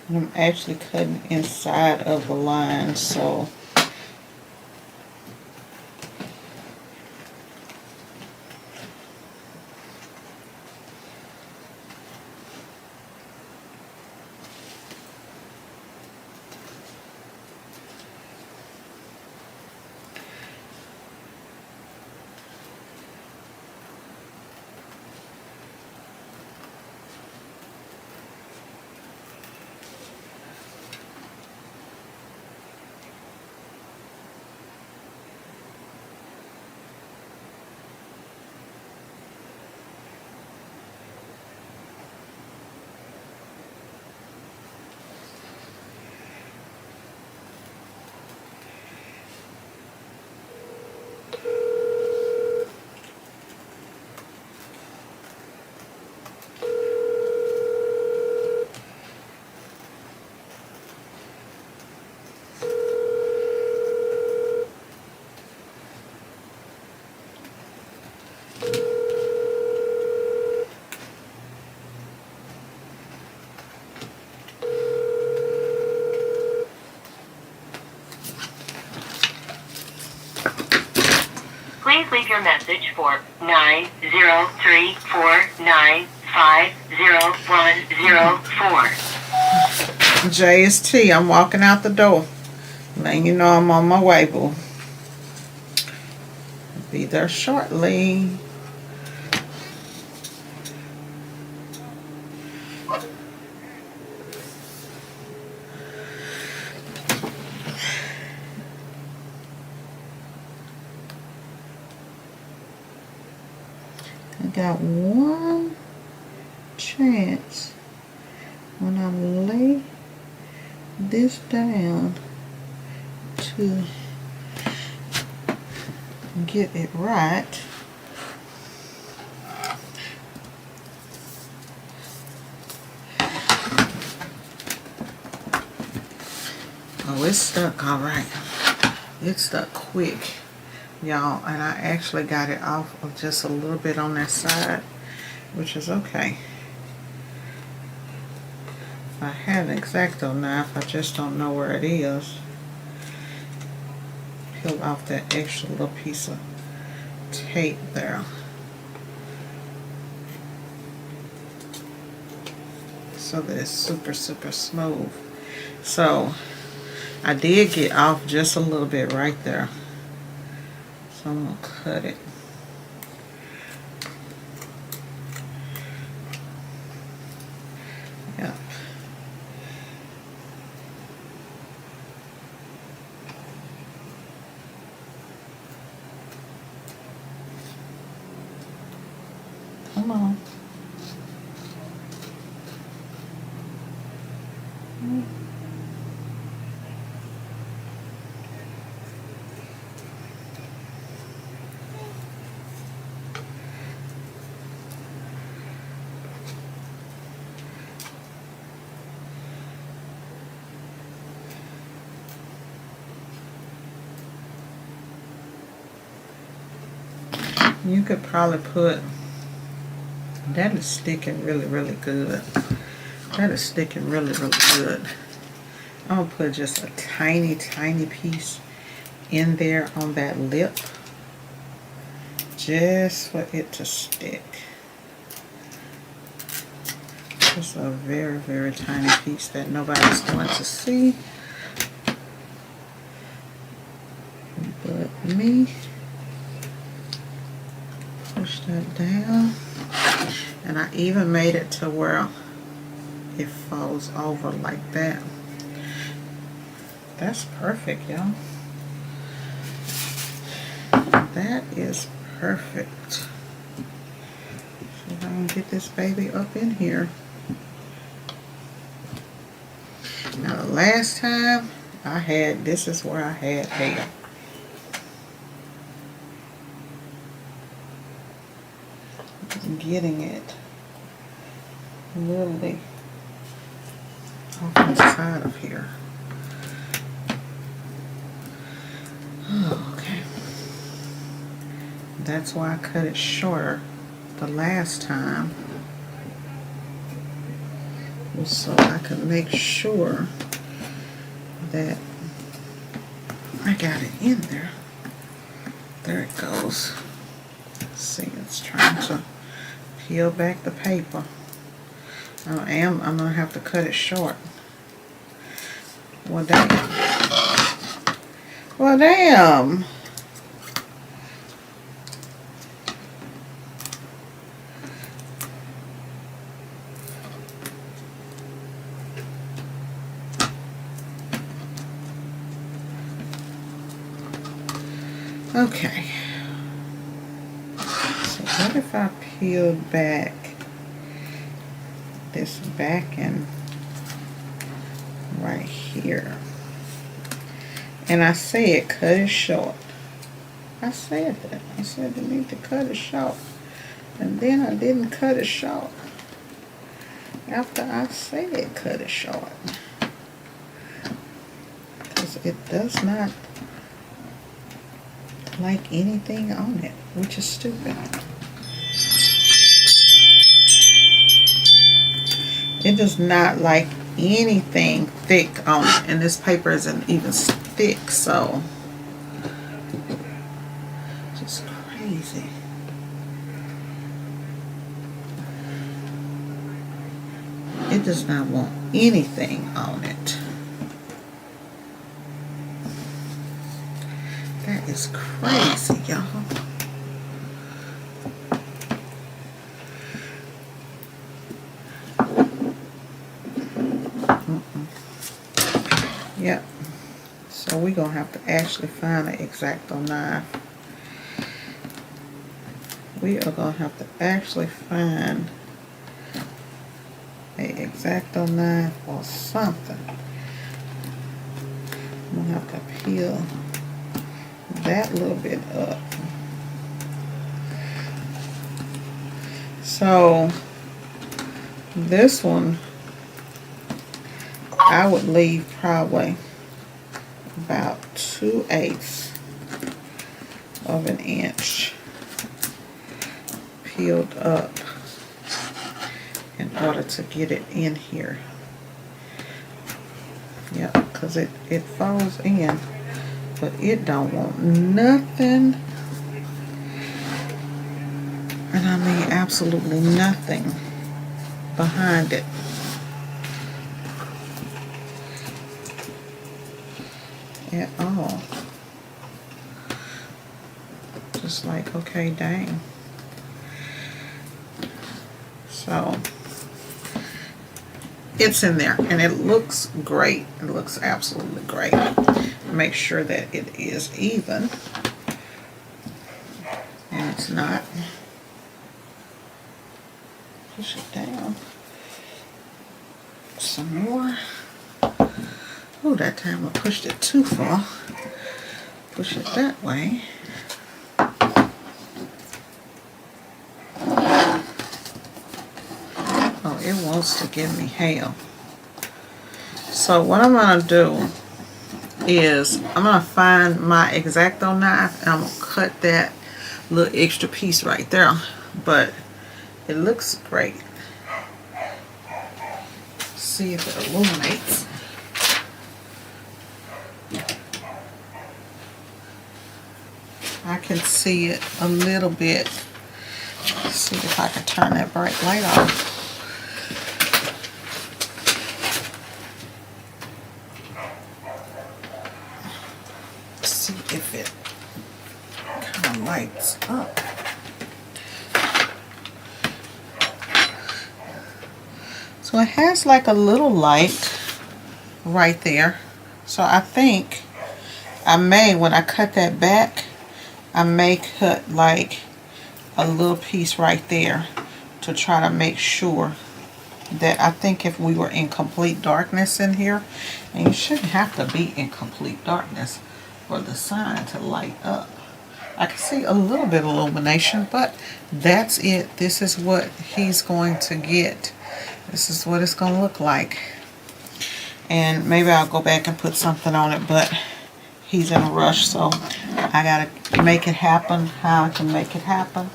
And I'm actually cutting inside of the line, so Please leave your message for 90349500104. JST, I'm walking out the door. Letting you know I'm on my way, boo. Be there shortly. I got one chance when I lay this down to get it right. Oh, it's stuck all right. It stuck quick, y'all, and I actually got it off of just a little bit on that side, which is okay. If I had an X-Acto knife, I just don't know where it is. Peel off that extra little piece of tape there. So that it's super smooth. So I did get off just a little bit right there. So I'm going to cut it. Yep. Come on. You could probably put, that is sticking really, really good. That is sticking really, really good. I'm gonna put just a tiny, tiny piece in there on that lip, just for it to stick. Just a very, very tiny piece that nobody's going to see but me. Push that down, and I even made it to where it falls over like that. That's perfect, y'all. That is perfect. So if I can get this baby up in here. Now the last time I had, this is where I had hair. Getting it literally off the side of here. Oh, okay. That's why I cut it shorter the last time, so I could make sure that I got it in there. There it goes. See, it's trying to peel back the paper. I'm gonna have to cut it short. Well, damn. Well, damn. Okay. So what if I peeled back this backing right here? And I said cut it short. I said that. I said you need to cut it short. And then I didn't cut it short after I said cut it short. Because it does not like anything on it, which is stupid. It does not like anything thick on it, and this paper isn't even thick, so just crazy. It does not want anything on it. That is crazy, y'all. Yep. So we're going to have to actually find an X-Acto knife. We are going to have to actually find an X-Acto knife or something. I'm going to have to peel that little bit up. So this one I would leave probably about 2/8 of an inch peeled up in order to get it in here. Yeah, because it falls in, but it don't want nothing, and I mean absolutely nothing behind it. At all. Just like, okay, dang. So it's in there and it looks great. It looks absolutely great. Make sure that it is even, and it's not. Push it down some more. Oh, that time I pushed it too far. Push it that way. Oh, it wants to give me hell. So what I'm going to do is I'm going to find my X-Acto knife and I'm going to cut that little extra piece right there, but it looks great. See if it illuminates. I can see it a little bit. Let's see if I can turn that bright light off. Let's see if it kind of lights up. So it has like a little light right there. So I think I may, when I cut that back, I may cut like a little piece right there to try to make sure that, I think if we were in complete darkness in here, and you shouldn't have to be in complete darkness for the sign to light up. I can see a little bit of illumination, but that's it. This is what he's going to get. This is what it's going to look like. And maybe I'll go back and put something on it, but he's in a rush, so I gotta make it happen how I can make it happen.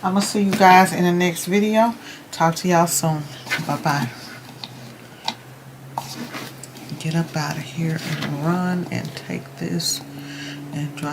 I'm gonna see you guys in the next video. Talk to y'all soon. Bye-bye. Get up out of here and run and take this and drop